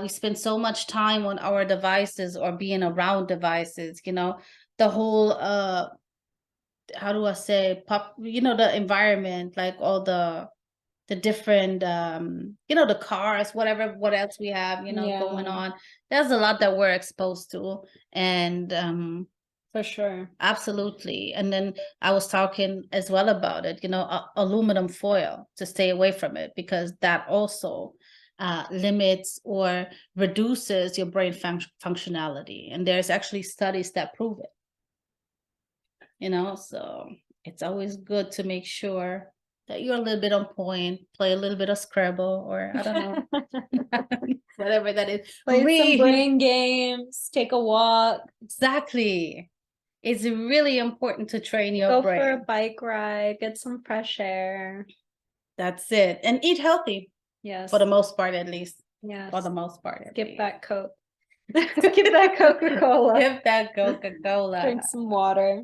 We spend so much time on our devices or being around devices, the whole how do I say, the environment, like all the different the cars, whatever, what else we have, going Yeah, on. There's a lot that we're exposed to. And for sure. absolutely. And then I was talking as well about it, aluminum foil, to stay away from it, because that also limits or reduces your brain functionality. And there's actually studies that prove it, so it's always good to make sure that you're a little bit on point, play a little bit of Scrabble, or I don't know, whatever that is. Play some Read. brain games, take a walk, Exactly. It's really important to train your go brain. for a bike ride, get some fresh air. That's it. And eat healthy. Yes. For the most part, at least. Yes. For the most part. Skip that Coke. Skip that Coca-Cola. Skip that Coca-Cola. Drink some water.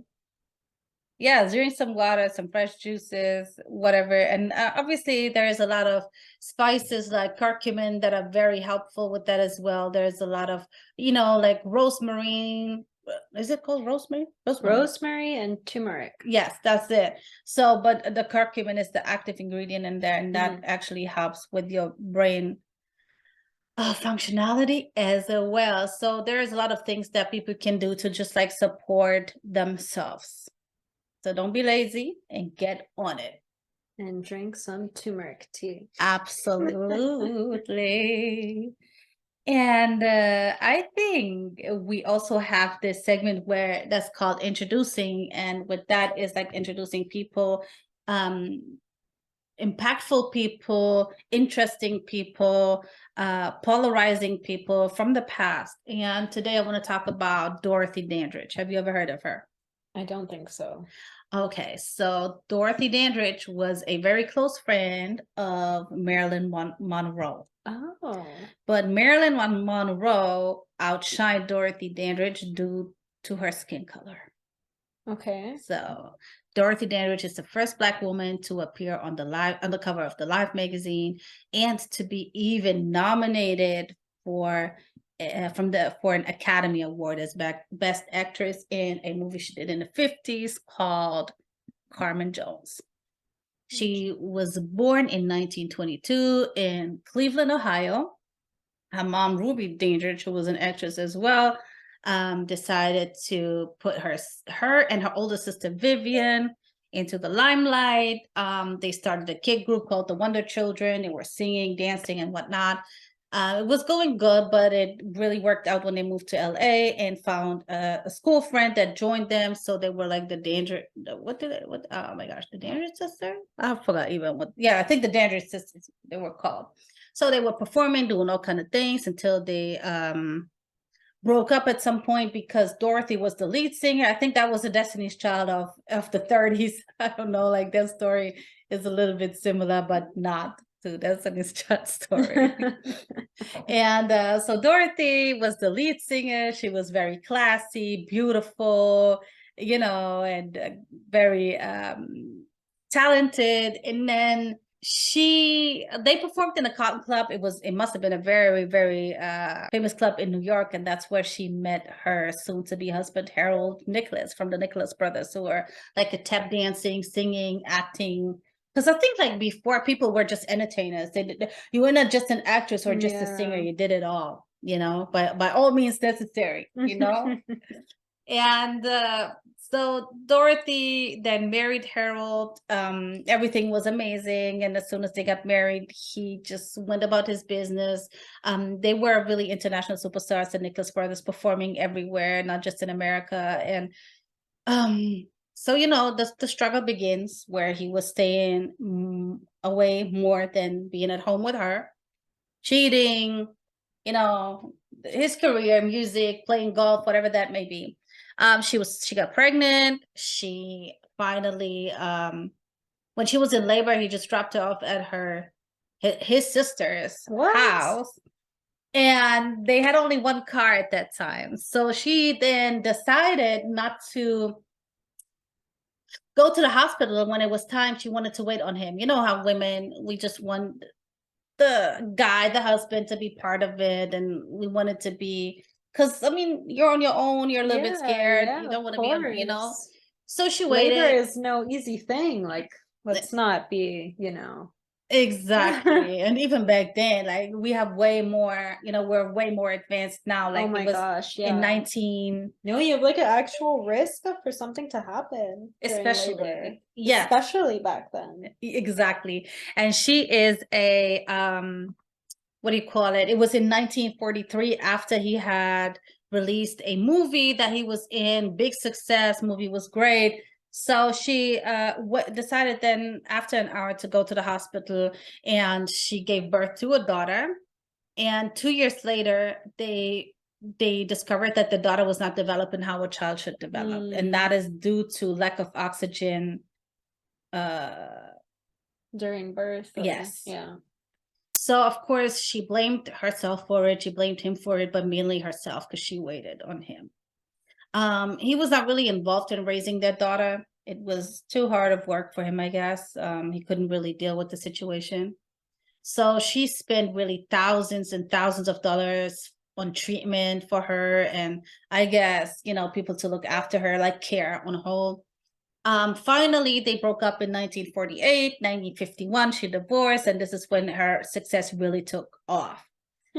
Yeah, drink some water, some fresh juices, whatever. And obviously, there is a lot of spices like curcumin that are very helpful with that as well. There's a lot of, like rosemary. Is it called rosemary? Rosemary and turmeric. Yes, that's it. So, but the curcumin is the active ingredient in there, and that actually helps with your brain functionality as well. So there's a lot of things that people can do to just like support themselves. So don't be lazy and get on it. And drink some turmeric tea. Absolutely. And I think we also have this segment where that's called introducing. And with that is like introducing people, impactful people, interesting people, polarizing people from the past. And today I want to talk about Dorothy Dandridge. Have you ever heard of her? I don't think so. Okay, so Dorothy Dandridge was a very close friend of Marilyn Monroe. Oh. But Marilyn Monroe outshined Dorothy Dandridge due to her skin color. Okay. So Dorothy Dandridge is the first Black woman to appear on the cover of the Life magazine, and to be even nominated for for an Academy Award as Best Actress in a movie she did in the 50s called Carmen Jones. She was born in 1922 in Cleveland, Ohio. Her mom, Ruby Dandridge, who was an actress as well, decided to put her and her older sister Vivian into the limelight. They started a kid group called the Wonder Children. They were singing, dancing, and whatnot. It was going good, but it really worked out when they moved to LA and found a school friend that joined them. So they were like the oh my gosh, the Dandridge sister? I forgot even what, yeah, I think the Dandridge sisters they were called. So they were performing, doing all kind of things until they broke up at some point because Dorothy was the lead singer. I think that was a Destiny's Child of the 30s. I don't know, like that story is a little bit similar, but not to Destiny's Child story. And so Dorothy was the lead singer. She was very classy, beautiful, and very talented. And then they performed in a cotton club. It must have been a very, very famous club in New York, and that's where she met her soon-to-be husband Harold Nicholas from the Nicholas brothers, who were like a tap dancing, singing, acting. Because I think like before, people were just entertainers. You were not just an actress or just a singer. You did it all, by all means necessary, And so Dorothy then married Harold. Everything was amazing. And as soon as they got married, he just went about his business. They were really international superstars, the Nicholas brothers, performing everywhere, not just in America. And so, the struggle begins where he was staying away more than being at home with her, cheating, his career, music, playing golf, whatever that may be. She got pregnant. She finally, when she was in labor, he just dropped her off at his sister's house. And they had only one car at that time. So she then decided not to go to the hospital. And when it was time, she wanted to wait on him. You know how women, we just want the husband, to be part of it. And we wanted to be, because I mean, you're on your own, you're a little bit scared. You don't want to be, So she waited. Labor is no easy thing. Like, let's not be, Exactly. And even back then, like we have way more, we're way more advanced now. Like, oh my gosh, yeah. In No, you have like an actual risk for something to happen. Especially, especially back then. Exactly. And she is a what do you call it? It was in 1943, after he had released a movie that he was in, big success, movie was great. So she decided then after an hour to go to the hospital, and she gave birth to a daughter. And 2 years later, they discovered that the daughter was not developing how a child should develop. And that is due to lack of oxygen during birth. Yes. Yeah. So of course she blamed herself for it. She blamed him for it, but mainly herself because she waited on him. He was not really involved in raising their daughter. It was too hard of work for him, I guess. He couldn't really deal with the situation. So she spent really thousands and thousands of dollars on treatment for her. And I guess, people to look after her, like care on hold. Finally, they broke up in 1948, 1951, she divorced, and this is when her success really took off.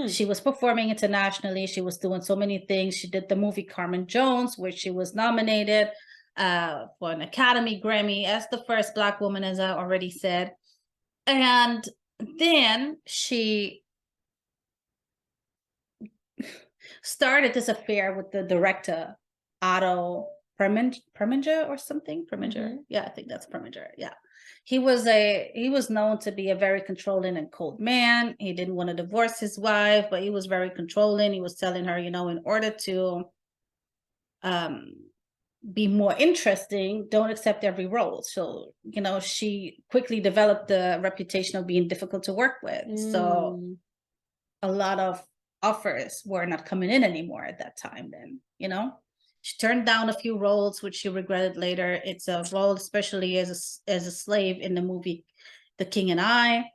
She was performing internationally. She was doing so many things. She did the movie Carmen Jones, where she was nominated for an Academy Grammy as the first Black woman, as I already said. And then she started this affair with the director, Otto Preminger or something. Preminger. Yeah, I think that's Preminger. Yeah. He was known to be a very controlling and cold man. He didn't want to divorce his wife, but he was very controlling. He was telling her, in order to be more interesting, don't accept every role. So, you know, she quickly developed the reputation of being difficult to work with. So a lot of offers were not coming in anymore at that time then, you know. She turned down a few roles, which she regretted later. It's a role, especially as a slave in the movie The King and I.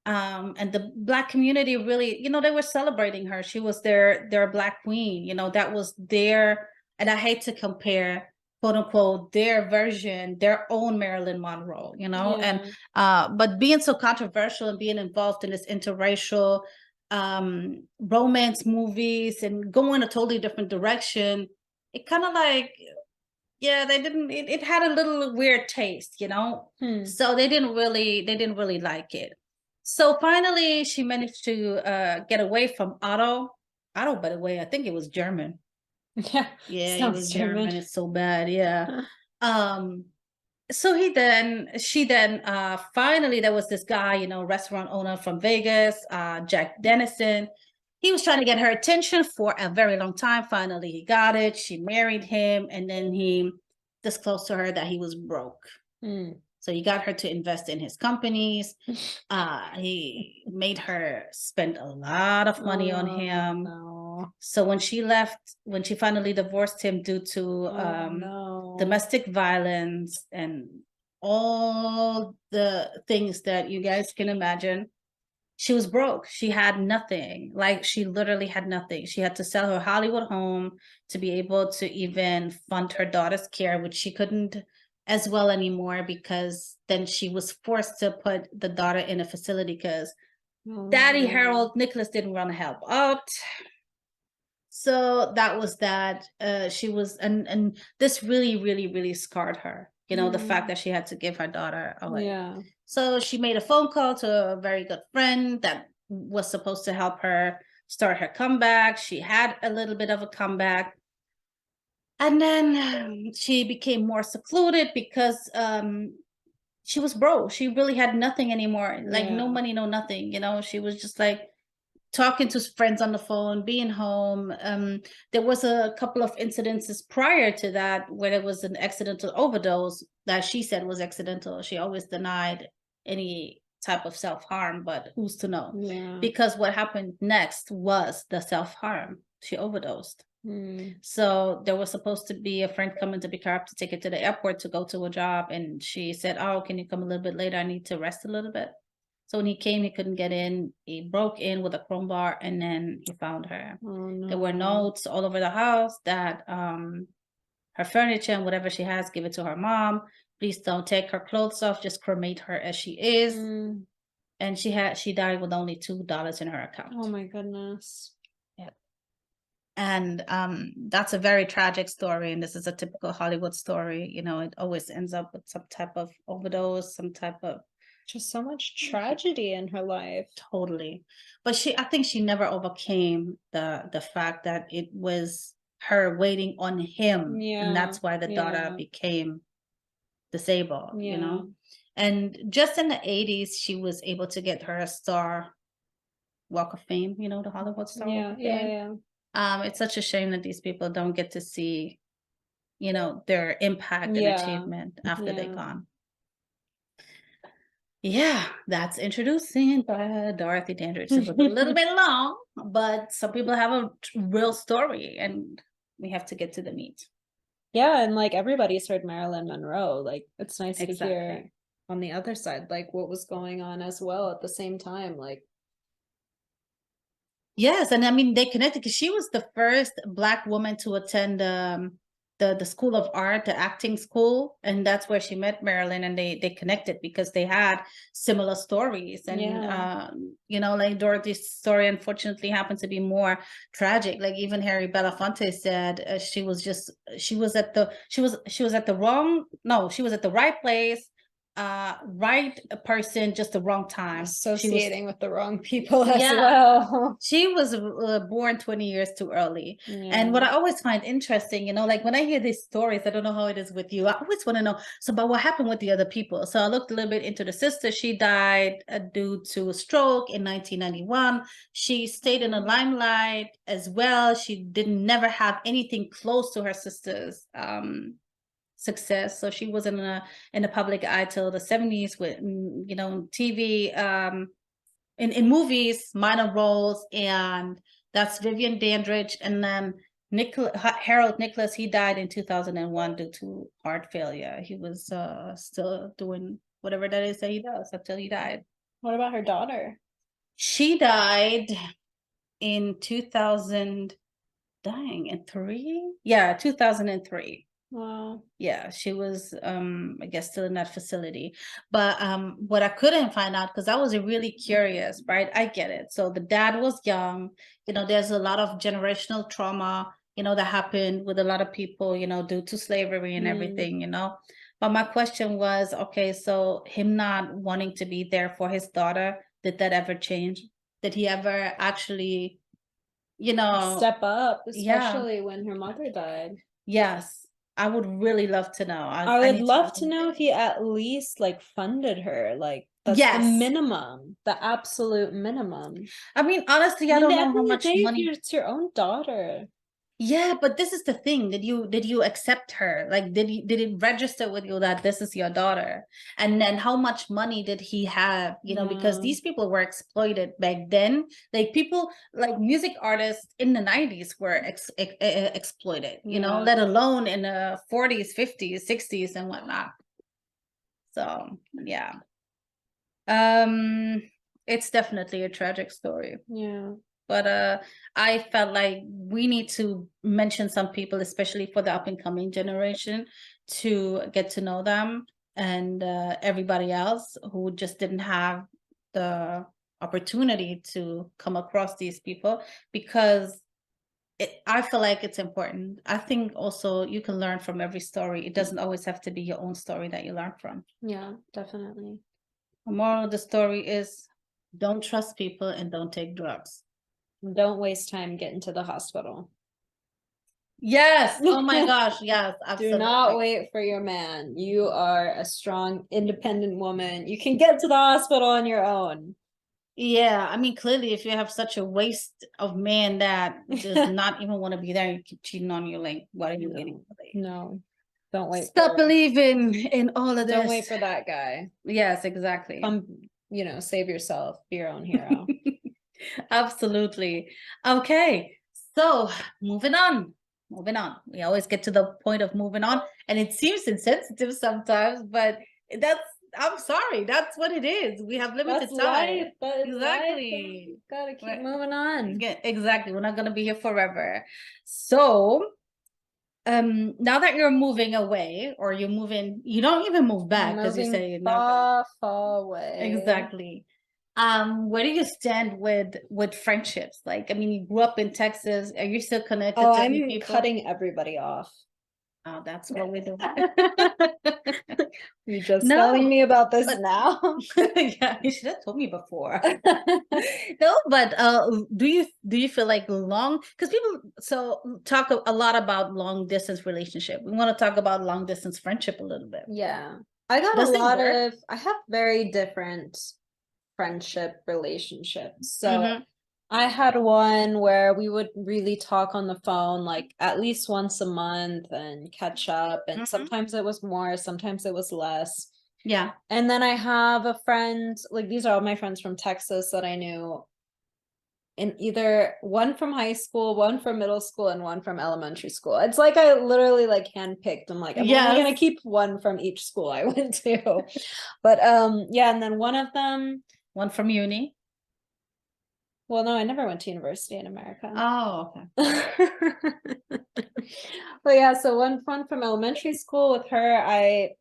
And the Black community really, you know, they were celebrating her. She was their Black queen, you know, that was their, and I hate to compare, quote unquote, their version, their own Marilyn Monroe, you know. Yeah. And but being so controversial and being involved in this interracial romance movies and going a totally different direction, it kind of like, yeah, they didn't, it had a little weird taste, you know. So they didn't really like it. So finally she managed to get away from Otto. Otto, by the way, I think it was German. Yeah, Yeah, it was sounds German. German. It's so bad. Yeah. So she then finally, there was this guy, you know, restaurant owner from Vegas, Jack Dennison. He was trying to get her attention for a very long time. Finally he got it. She married him, and then he disclosed to her that he was broke. So he got her to invest in his companies. He made her spend a lot of money on him. No. So when she finally divorced him due to domestic violence and all the things that you guys can imagine, she was broke. She had nothing. Like, she literally had nothing. She had to sell her Hollywood home to be able to even fund her daughter's care, which she couldn't as well anymore, because then she was forced to put the daughter in a facility because Daddy Harold Nicholas didn't want to help out. So that was that. She was, and this really scarred her, you know, the fact that she had to give her daughter away. Yeah. So she made a phone call to a very good friend that was supposed to help her start her comeback. She had a little bit of a comeback. And then she became more secluded because she was broke. She really had nothing anymore. Like, no money, no nothing. You know, she was just like talking to friends on the phone, being home. There was a couple of incidences prior to that where there was an accidental overdose that she said was accidental. She always denied any type of self-harm, but who's to know? Yeah. Because what happened next was the self-harm. She overdosed. So there was supposed to be a friend coming to pick her up to take her to the airport to go to a job, and she said, "Oh, can you come a little bit later? I need to rest a little bit." So when he came, he couldn't get in. He broke in with a crowbar, and then he found her. There were notes all over the house that her furniture and whatever she has, give it to her mom. Please don't take her clothes off. Just cremate her as she is. And she died with only $2 in her account. Oh my goodness. Yeah. And that's a very tragic story. And this is a typical Hollywood story. You know, it always ends up with some type of overdose, some type of, just so much tragedy in her life. Totally. But I think she never overcame the fact that it was her waiting on him. Yeah. And that's why the daughter became disabled, you know. And just in the 80s, she was able to get her a star Walk of Fame, you know, the Hollywood Star Walk of Fame. It's such a shame that these people don't get to see, you know, their impact and achievement after they're gone. Yeah, that's introducing Dorothy Dandridge. It was a little bit long, but some people have a real story, and we have to get to the meat. Yeah, and like everybody's heard Marilyn Monroe. Like, it's nice to hear on the other side, like what was going on as well at the same time. Like, yes, and I mean they connected because she was the first Black woman to attend the School of Art, the acting school, and that's where she met Marilyn, and they connected because they had similar stories. And you know, like Dorothy's story unfortunately happened to be more tragic. Like, even Harry Belafonte said she was at the right place, right person, just the wrong time. Associating with the wrong people as well. She was born 20 years too early. And what I always find interesting, you know, like when I hear these stories, I don't know how it is with you. I always want to know, so about what happened with the other people. So I looked a little bit into the sister. She died due to a stroke in 1991. She stayed in the limelight as well. She didn't never have anything close to her sisters. success. So she was in the public eye till the 70s with, TV, in movies, minor roles, and that's Vivian Dandridge. And then Harold Nicholas, he died in 2001 due to heart failure. He was still doing whatever that is that he does until he died. What about her daughter? She died in 2000, in 3? Yeah, 2003. Wow. Yeah, she was I guess still in that facility. But what I couldn't find out, because I was really curious, right? I get it. So the dad was young, there's a lot of generational trauma, that happened with a lot of people, due to slavery and everything. But my question was, okay, so him not wanting to be there for his daughter, did that ever change? Did he ever actually, step up, yeah, especially when her mother died? yes, I would really love to know. I would love to know if he at least like funded her. Like that's the Yes. minimum, the absolute minimum. I mean, honestly, I And don't at the know end how of the much day, money. it's your own daughter. Yeah, but this is the thing. Did you accept her? Like, did it register with you that this is your daughter? And then how much money did he have? Because these people were exploited back then. Like people, like music artists in the 90s were exploited, let alone in the 40s, 50s, 60s and whatnot. So yeah. It's definitely a tragic story. Yeah. But I felt like we need to mention some people, especially for the up and coming generation, to get to know them, and everybody else who just didn't have the opportunity to come across these people, because I feel like it's important. I think also you can learn from every story. It doesn't always have to be your own story that you learn from. Yeah, definitely. The moral of the story is, don't trust people and don't take drugs. Don't waste time getting to the hospital. Yes. Oh my gosh. Yes. Absolutely. Do not wait for your man. You are a strong, independent woman. You can get to the hospital on your own. Yeah. I mean, clearly, if you have such a waste of man that does not even want to be there, you keep cheating on you. Like, what are you waiting for? No. Don't wait. Stop believing in all of this. Don't wait for that guy. Yes, exactly. Save yourself. Be your own hero. Absolutely. Okay. So moving on. We always get to the point of moving on, and it seems insensitive sometimes, but I'm sorry, that's what it is. We have limited time. Life. That is exactly. Life. Gotta keep moving on. Yeah, exactly. We're not gonna be here forever. So now that you're moving away, or you're moving, you don't even move back, because you say far away. Exactly. Where do you stand with friendships? Like, I mean, you grew up in Texas. Are you still connected to I'm people? cutting everybody off. Oh, that's what we do. You're just telling me about this now. Yeah, you should have told me before. No, but do you feel like because people talk a lot about long distance relationship. We want to talk about long distance friendship a little bit. Yeah. I have very different friendship relationships. So I had one where we would really talk on the phone like at least once a month and catch up, and sometimes it was more, sometimes it was less. Yeah. And then I have a friend, like these are all my friends from Texas that I knew, in either one from high school, one from middle school, and one from elementary school. It's like I literally like handpicked. I'm like, I'm only gonna keep one from each school I went to. But yeah, and then one from uni. Well, no, I never went to university in America. Oh, okay. But yeah, so one from elementary school, with her, I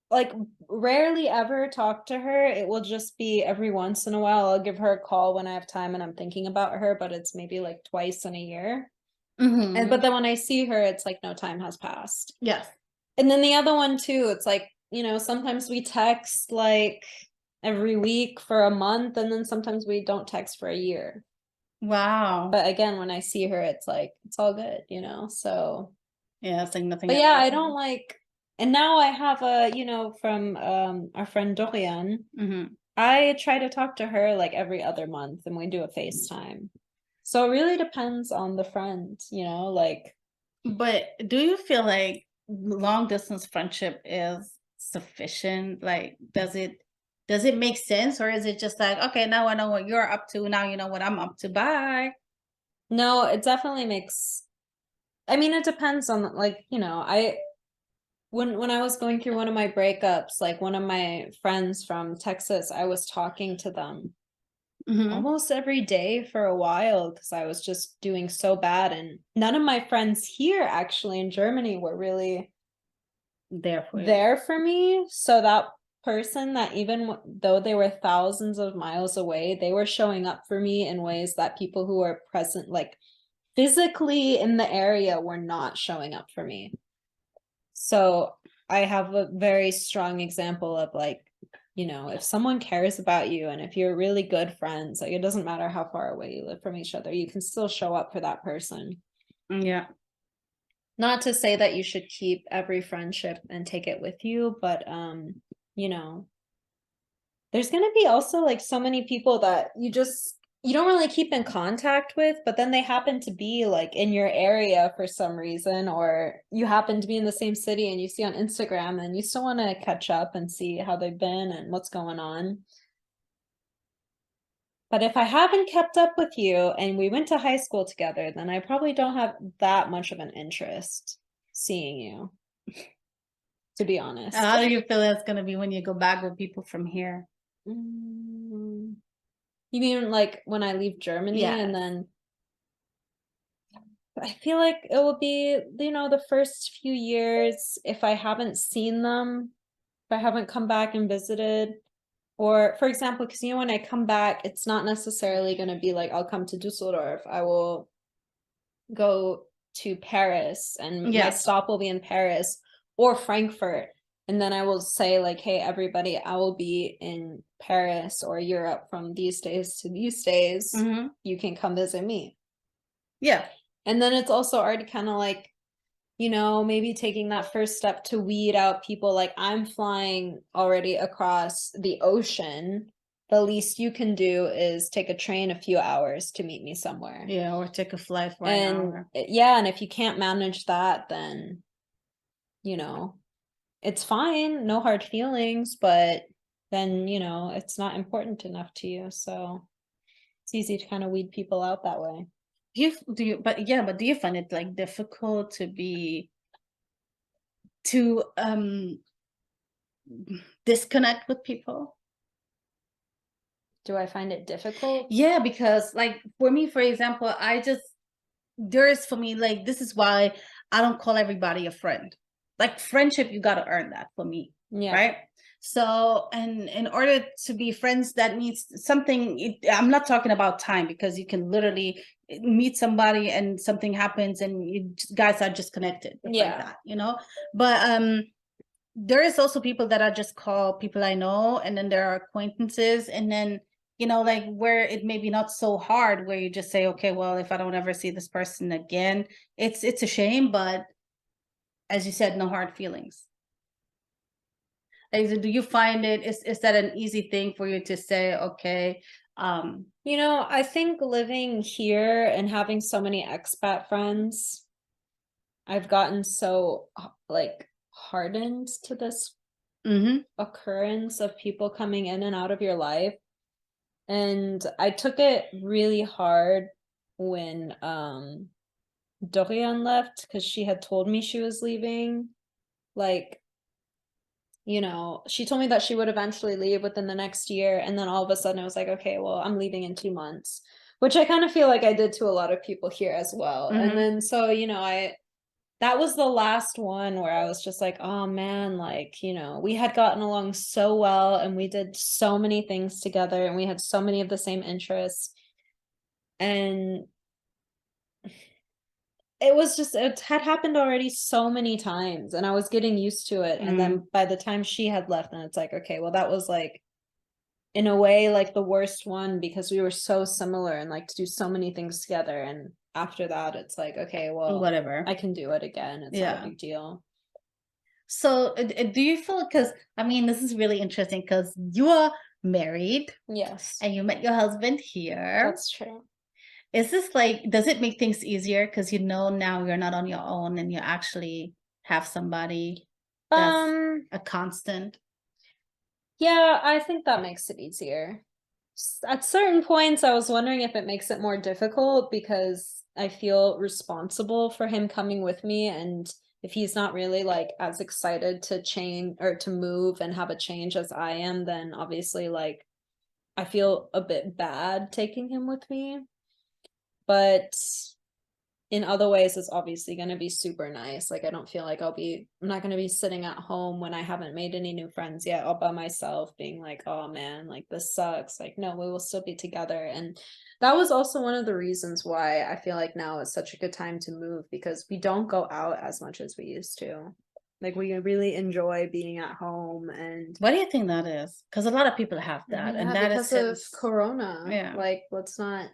like rarely ever talk to her. It will just be every once in a while. I'll give her a call when I have time and I'm thinking about her, but it's maybe like twice in a year. But then when I see her, it's like no time has passed. Yes. And then the other one too, it's like, sometimes we text like every week for a month, and then sometimes we don't text for a year. Wow. But again, when I see her, it's like it's all good, so yeah, it's like nothing. But yeah, I don't like, and now I have from our friend Dorian. I try to talk to her like every other month, and we do a FaceTime. So it really depends on the friend, like. But do you feel like long distance friendship is sufficient? Like, does it make sense, or is it just like, okay, now I know what you're up to, now you know what I'm up to, bye? No, it definitely makes, I mean, it depends on, like, when I was going through one of my breakups, like one of my friends from Texas, I was talking to them Mhm. almost every day for a while because I was just doing so bad. And none of my friends here, actually, in Germany, were really There for you. there for me. So that person, that even though they were thousands of miles away, they were showing up for me in ways that people who were present, like physically in the area, were not showing up for me. So I have a very strong example of, like, if someone cares about you and if you're really good friends, like, it doesn't matter how far away you live from each other, you can still show up for that person. Yeah. Not to say that you should keep every friendship and take it with you, but you know, there's going to be also like so many people that you don't really keep in contact with, but then they happen to be like in your area for some reason, or you happen to be in the same city and you see on Instagram and you still want to catch up and see how they've been and what's going on. But if I haven't kept up with you and we went to high school together, then I probably don't have that much of an interest seeing you, to be honest. How do you feel it's gonna be when you go back with people from here? Mm, You mean like when I leave Germany and Yes. then I feel like it will be, the first few years, if I haven't seen them, if I haven't come back and visited, or for example, because when I come back, it's not necessarily going to be like I'll come to Dusseldorf. I will go to Paris and my Yeah. stop will be in Paris or Frankfurt. And then I will say, like, hey, everybody, I will be in Paris or Europe from these days to these days. Hmm. You can come visit me. Yeah. And then it's also already kind of like, maybe taking that first step to weed out people. Like, I'm flying already across the ocean. The least you can do is take a train a few hours to meet me somewhere. Yeah, or take a flight for an And hour. yeah, and if you can't manage that, then, you know, it's fine, no hard feelings, but then, it's not important enough to you. So it's easy to kind of weed people out that way. But do you find it like difficult to disconnect with people? Do I find it difficult? Yeah, because like for me, for example, there is for me, like, this is why I don't call everybody a friend. Like, friendship, you got to earn that for me, Yeah. right? So, and in order to be friends, that needs something. I'm not talking about time, because you can literally meet somebody and something happens and guys are just connected, just like Yeah. that. But there is also people that I just call people I know, and then there are acquaintances, and then like where it may be not so hard, where you just say, okay, well, if I don't ever see this person again, it's a shame, but as you said, no hard feelings. Like, do you find is that an easy thing for you to say, okay? I think living here and having so many expat friends, I've gotten so like hardened to this Mhm. occurrence of people coming in and out of your life. And I took it really hard when Dorian left, because she had told me she was leaving. Like, she told me that she would eventually leave within the next year, and then all of a sudden it was like, okay, well, I'm leaving in 2 months, which I kind of feel like I did to a lot of people here as well. And Mhm. then so, that was the last one where I was just like, oh man, like, we had gotten along so well and we did so many things together and we had so many of the same interests. And it had happened already so many times and I was getting used to it. And then by the time she had left, and it's like, okay, well, that was like, in a way, like the worst one, because we were so similar and like to do so many things together. And after that, it's like, okay, well, Whatever. I can do it again. It's not a big deal. So, do you feel, because I mean, this is really interesting, because you are married Yes, and you met your husband here. that's true. Is this like, does it make things easier, because now you're not on your own and you actually have somebody that's a constant? Yeah, I think that makes it easier. At certain points, I was wondering if it makes it more difficult because I feel responsible for him coming with me, and if he's not really like as excited to change or to move and have a change as I am, then obviously like I feel a bit bad taking him with me. But in other ways, it's obviously going to be super nice. Like, I don't feel like I'm not going to be sitting at home when I haven't made any new friends yet all by myself, being like, oh man, like this sucks. Like, no, we will still be together. And that was also one of the reasons why I feel like now is such a good time to move, because we don't go out as much as we used to. Like, we really enjoy being at home. And What do you think that is? Because a lot of people have that, and that is because of Corona. Yeah. Like, let's not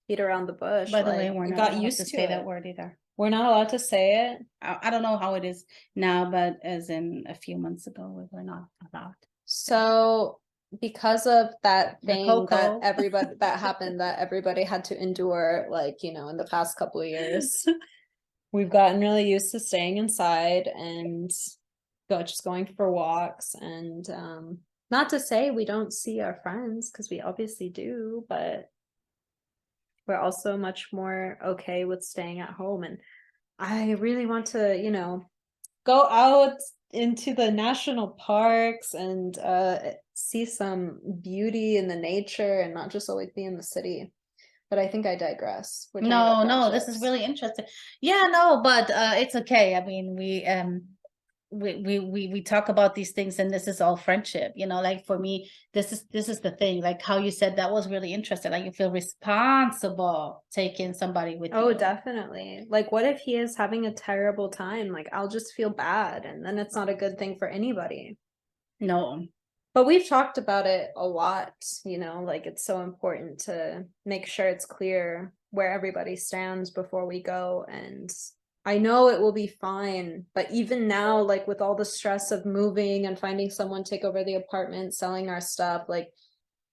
beat around the bush. By the like, way, we're I not got allowed used to to say it. that word either. We're not allowed to say it. I don't know how it is now, but as in a few months ago, we were not allowed. So because of that The thing cocoa. that happened that everybody had to endure, like, you know, in the past couple of years, we've gotten really used to staying inside and just going for walks. And not to say we don't see our friends, because we obviously do, but we're also much more okay with staying at home. And I really want to, you know, go out into the national parks and see some beauty in the nature and not just always be in the city. But I think I digress. No, this is really interesting. Yeah, no, but it's okay. I mean, we talk about these things, and this is all friendship, you know. Like for me, this is the thing, like how you said that was really interesting. Like you feel responsible taking somebody with you. Oh, definitely. Like, what if he is having a terrible time? Like, I'll just feel bad, and then it's not a good thing for anybody. No. But we've talked about it a lot, you know, like it's so important to make sure it's clear where everybody stands before we go. And I know it will be fine, but even now, like with all the stress of moving and finding someone take over the apartment, selling our stuff, like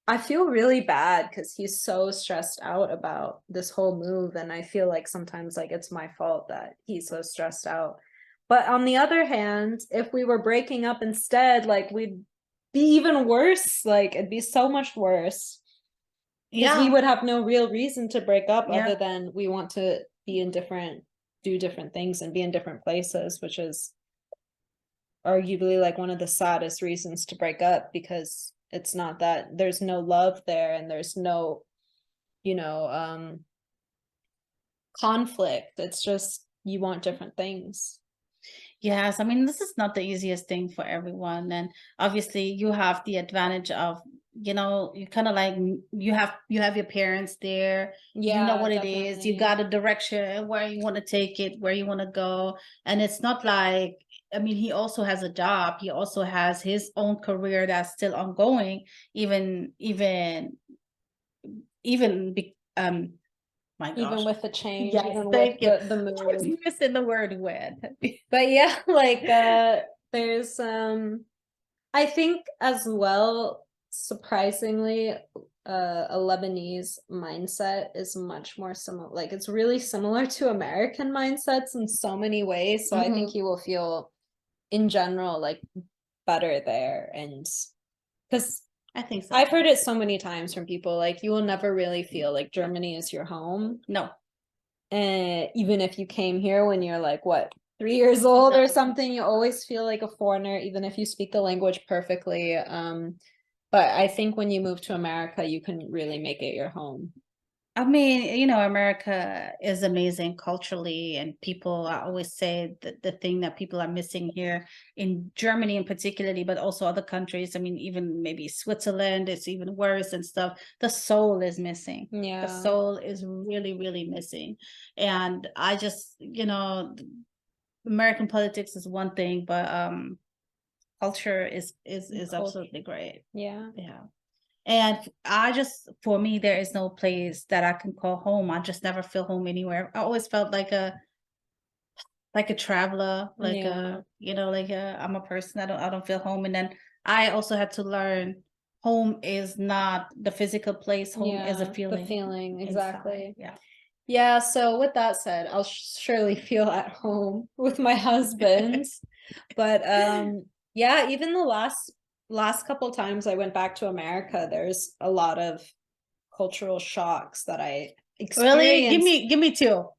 I feel really bad because he's so stressed out about this whole move. And I feel like sometimes like it's my fault that he's so stressed out. But on the other hand, if we were breaking up instead, like we'd be even worse. Like it'd be so much worse. Because we would have no real reason to break up other than we want to be in do different things and be in different places, which is arguably like one of the saddest reasons to break up, because it's not that there's no love there and there's no, you know, conflict. It's just you want different things. Yes, I mean, this is not the easiest thing for everyone. And obviously you have the advantage of, you know, you kind of like you have your parents there. You know what it is. You got a direction where you want to take it, where you want to go. And it's not like, I mean, he also has a job. He also has his own career that's still ongoing, my gosh. Even with the change, yes, even thank with you. the move. I was missing the word when. But yeah, like there's I think as well, surprisingly, a Lebanese mindset is much more similar. Like it's really similar to American mindsets in so many ways. So I think you will feel in general like better there. And because I think so. I've heard it so many times from people, like you will never really feel like Germany is your home. No. And even if you came here when you're like, what, 3 years old or something, you always feel like a foreigner, even if you speak the language perfectly. But I think when you move to America, you can really make it your home. I mean, you know, America is amazing culturally, and people, I always say that the thing that people are missing here in Germany in particularly, but also other countries, I mean, even maybe Switzerland, it's even worse and stuff. The soul is missing. Yeah. The soul is really, really missing. And I just, you know, American politics is one thing, but culture is absolutely great. Yeah. Yeah. And I just, for me, there is no place that I can call home. I just never feel home anywhere. I always felt like a traveler, like a, you know, like I'm a person, I don't feel home. And then I also had to learn home is not the physical place. Home is a feeling. The feeling, exactly. Inside. Yeah. Yeah, so with that said, I'll surely feel at home with my husband. But yeah, even the last couple times I went back to America, there's a lot of cultural shocks that I Really? experienced. Give me two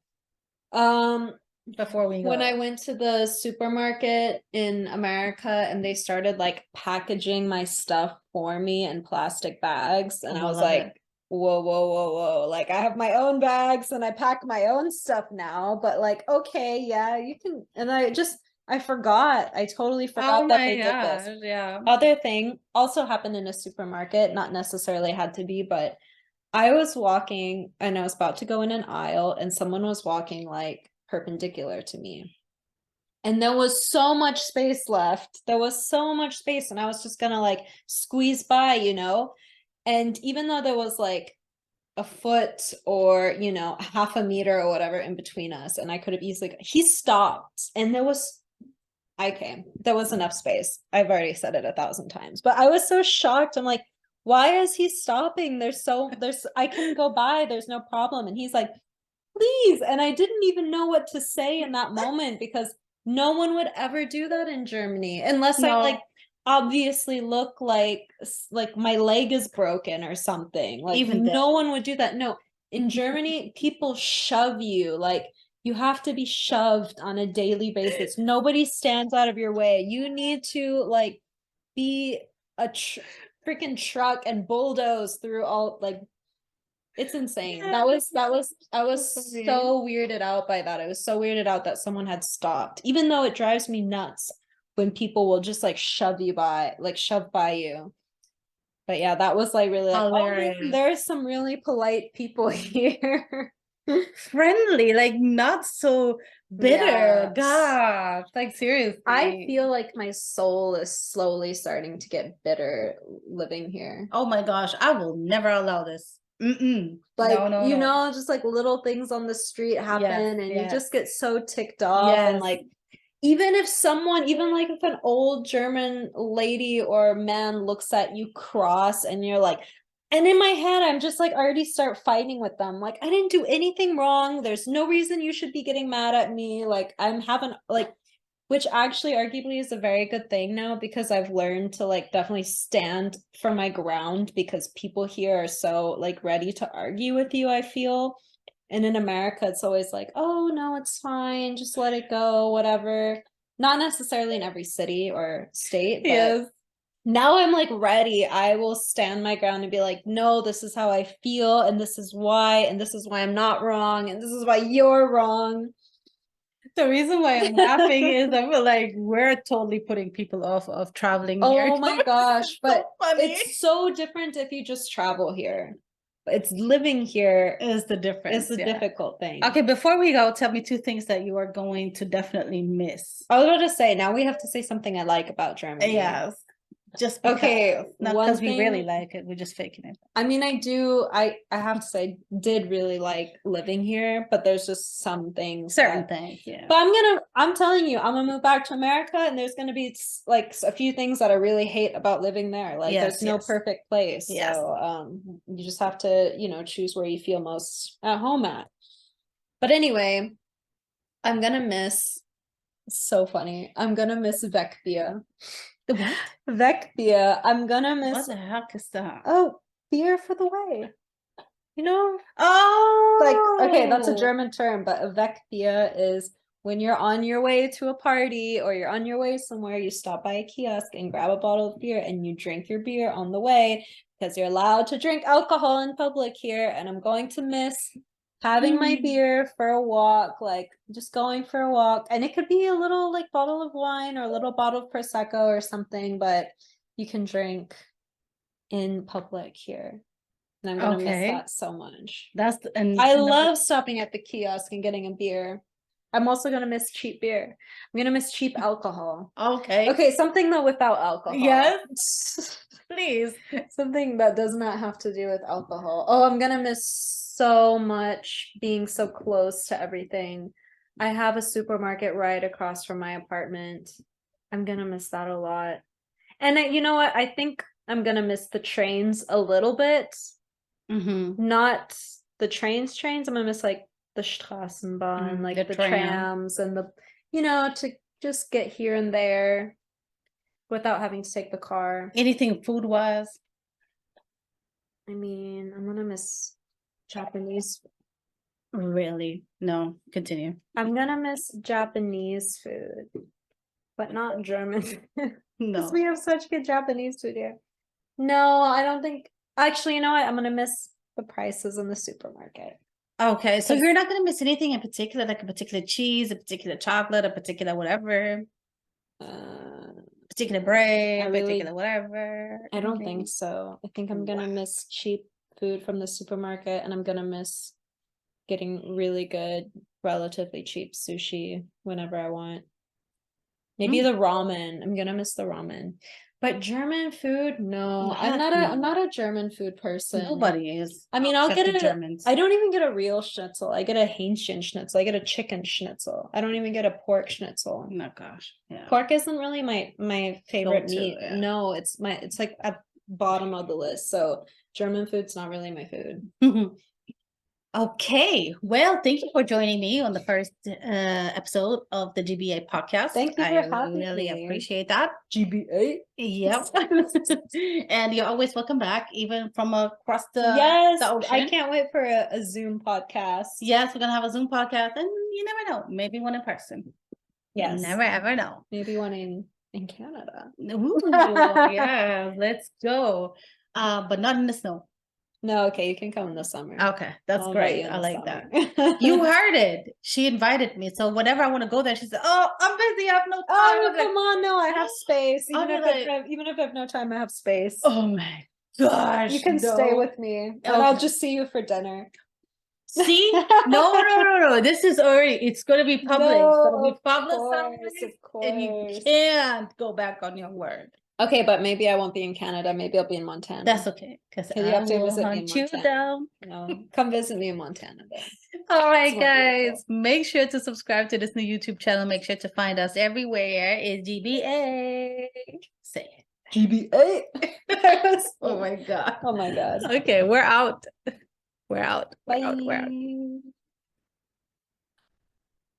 Um, before we when I go. went to the supermarket in America and they started like packaging my stuff for me in plastic bags, and I was Love like, it. whoa, whoa, whoa, whoa. Like I have my own bags and I pack my own stuff now, but like, okay, yeah, you can. And I forgot. I totally Oh forgot that my they did this. gosh, yeah. Other thing also happened in a supermarket, not necessarily had to be, but I was walking and I was about to go in an aisle and someone was walking like perpendicular to me. And there was so much space left. There was so much space, and I was just gonna like squeeze by, you know? And even though there was like a foot or, you know, half a meter or whatever in between us, and I could have easily, he stopped, and there was enough space. I've already said it 1,000 times, but I was so shocked. I'm like, why is he stopping? I can go by, there's no problem. And he's like, please. And I didn't even know what to say in that moment because no one would ever do that in Germany unless I like No, obviously look like my leg is broken or something. Like even then. no one would do that. No, in Germany, people shove you. Like you have to be shoved on a daily basis. Nobody stands out of your way. You need to like be a freaking truck and bulldoze through all like it's insane. Yeah, I was so funny. so weirded out by that. I was so weirded out that someone had stopped, even though it drives me nuts when people will just like shove by you. But yeah, that was like really like, oh man, Hilarious. there's some really polite people here. Friendly, like not so bitter. Yes. Gosh, like I seriously. feel like my soul is slowly starting to get bitter living here. Oh my gosh, I will never allow this. Mm-mm. No, Like, no, you no. know, just like little things on the street Yes, happen and you yes, just get so ticked off. And yes. like, even like if an old German lady or man looks at you cross and you're like, and in my head, I'm just like already start fighting with them. Like, I didn't do anything wrong. There's no reason you should be getting mad at me. Like, I'm having like which actually arguably is a very good thing now because I've learned to like definitely stand for my ground because people here are so like ready to argue with you, I feel. And in America, it's always like, oh no, it's fine, just let it go, whatever. Not necessarily in every city or state, but Yes. now I'm like ready. I will stand my ground and be like, no, this is how I feel, and this is why I'm not wrong, and this is why you're wrong. The reason why I'm laughing is I feel like we're totally putting people off of traveling here. Oh my gosh, So but funny. it's so different if you just travel here. It's living here Is the is difference, the yeah. difficult thing. Okay, before we go, tell me two things that you are going to definitely miss. I was about to say, now we have to say something I like about Germany. Yes, just because, Okay, not one because we really thing, like it, we're just faking it. I mean, I have to say, did really like living here, but there's just some things Certain things, yeah. But I'm telling you, I'm gonna move back to America, and there's gonna be like a few things that I really hate about living there. Like, Yes, there's no yes. perfect place, Yes. so you just have to, you know, choose where you feel most at home at. But anyway, I'm gonna miss. So funny. I'm gonna miss Vecchia. The what? Vecchia. I'm gonna What miss. the heck is that? Oh, beer for the way. You know, like, okay, that's a Oh, German term, but a Vecchia is when you're on your way to a party or you're on your way somewhere, you stop by a kiosk and grab a bottle of beer and you drink your beer on the way because you're allowed to drink alcohol in public here. And I'm going to miss having my beer for a walk, like just going for a walk. And it could be a little like bottle of wine or a little bottle of Prosecco or something, but you can drink in public here. And I'm gonna miss okay. that so much. And I number love stopping at the kiosk and getting a beer. I'm also gonna miss cheap beer. I'm gonna miss cheap alcohol. okay. Okay, something though without alcohol. Yes, please. Something that does not have to do with alcohol. Oh, I'm gonna miss so much being so close to everything. I have a supermarket right across from my apartment. I'm gonna miss that a lot. And you know what? I think I'm gonna miss the trains a little bit. Mm-hmm. Not the trains. I'm gonna miss like the Straßenbahn, like the the trams and the, to just get here and there without having to take the car. Anything food wise? I mean, I'm gonna miss Japanese. Really? No, continue. I'm gonna miss Japanese food, but not German food. Because No. we have such good Japanese food here. No, I don't think. Actually, you know what? I'm gonna miss the prices in the supermarket. Okay, so Because- you're not gonna miss anything in particular, like a particular cheese, a particular chocolate, a particular whatever, particular bread, I really- particular whatever. I don't anything? think so. I think I'm gonna miss cheap food from the supermarket, and I'm gonna miss getting really good, relatively cheap sushi whenever I want. Maybe the ramen. I'm gonna miss the ramen. But German food, no. I'm not a German food person. Nobody is. I mean, I'll except get the a Germans. I don't even get a real schnitzel. I get a Hähnchen schnitzel. I get a chicken schnitzel. I don't even get a pork schnitzel. Oh gosh, yeah. Pork isn't really my favorite Go-to, meat. yeah. No, it's like at bottom of the list. So German food's not really my food. Okay, well, thank you for joining me on the first episode of the GBA podcast. Thank you for having really me. appreciate that. GBA. Yep. And you're always welcome back, even from across the Yes, the ocean. I can't wait for a Zoom podcast. Yes, we're gonna have a Zoom podcast, and you never know, maybe one in person. Yes. You never ever know. Maybe one in Canada. Ooh, yeah, let's go. But not in the snow. No, okay, you can come in the summer. Okay, that's I'll invite great. you in I the like summer. that. You heard it. She invited me. So whenever I want to go there, she said, "Oh, I'm busy. I have no time." Oh, I'm like, come on, no, I have space. I'll Even be if I have no time, I have space. "Oh my gosh, You can stay with me, and I'll Okay. just see you for dinner. See, no. This is already. It's gonna be public. It's gonna be Of publicized, and you course. can't go back on your word. Okay, but maybe I won't be in Canada. Maybe I'll be in Montana. That's okay, because You I have to will visit me in hunt you Montana. down. No, come visit me in Montana then. All right, It's more guys, beautiful. make sure to subscribe to this new YouTube channel. Make sure to find us everywhere. It's GBA. Say it. GBA. Oh my god. Oh my god. Okay, we're out. We're out. We're out. We're out. Bye.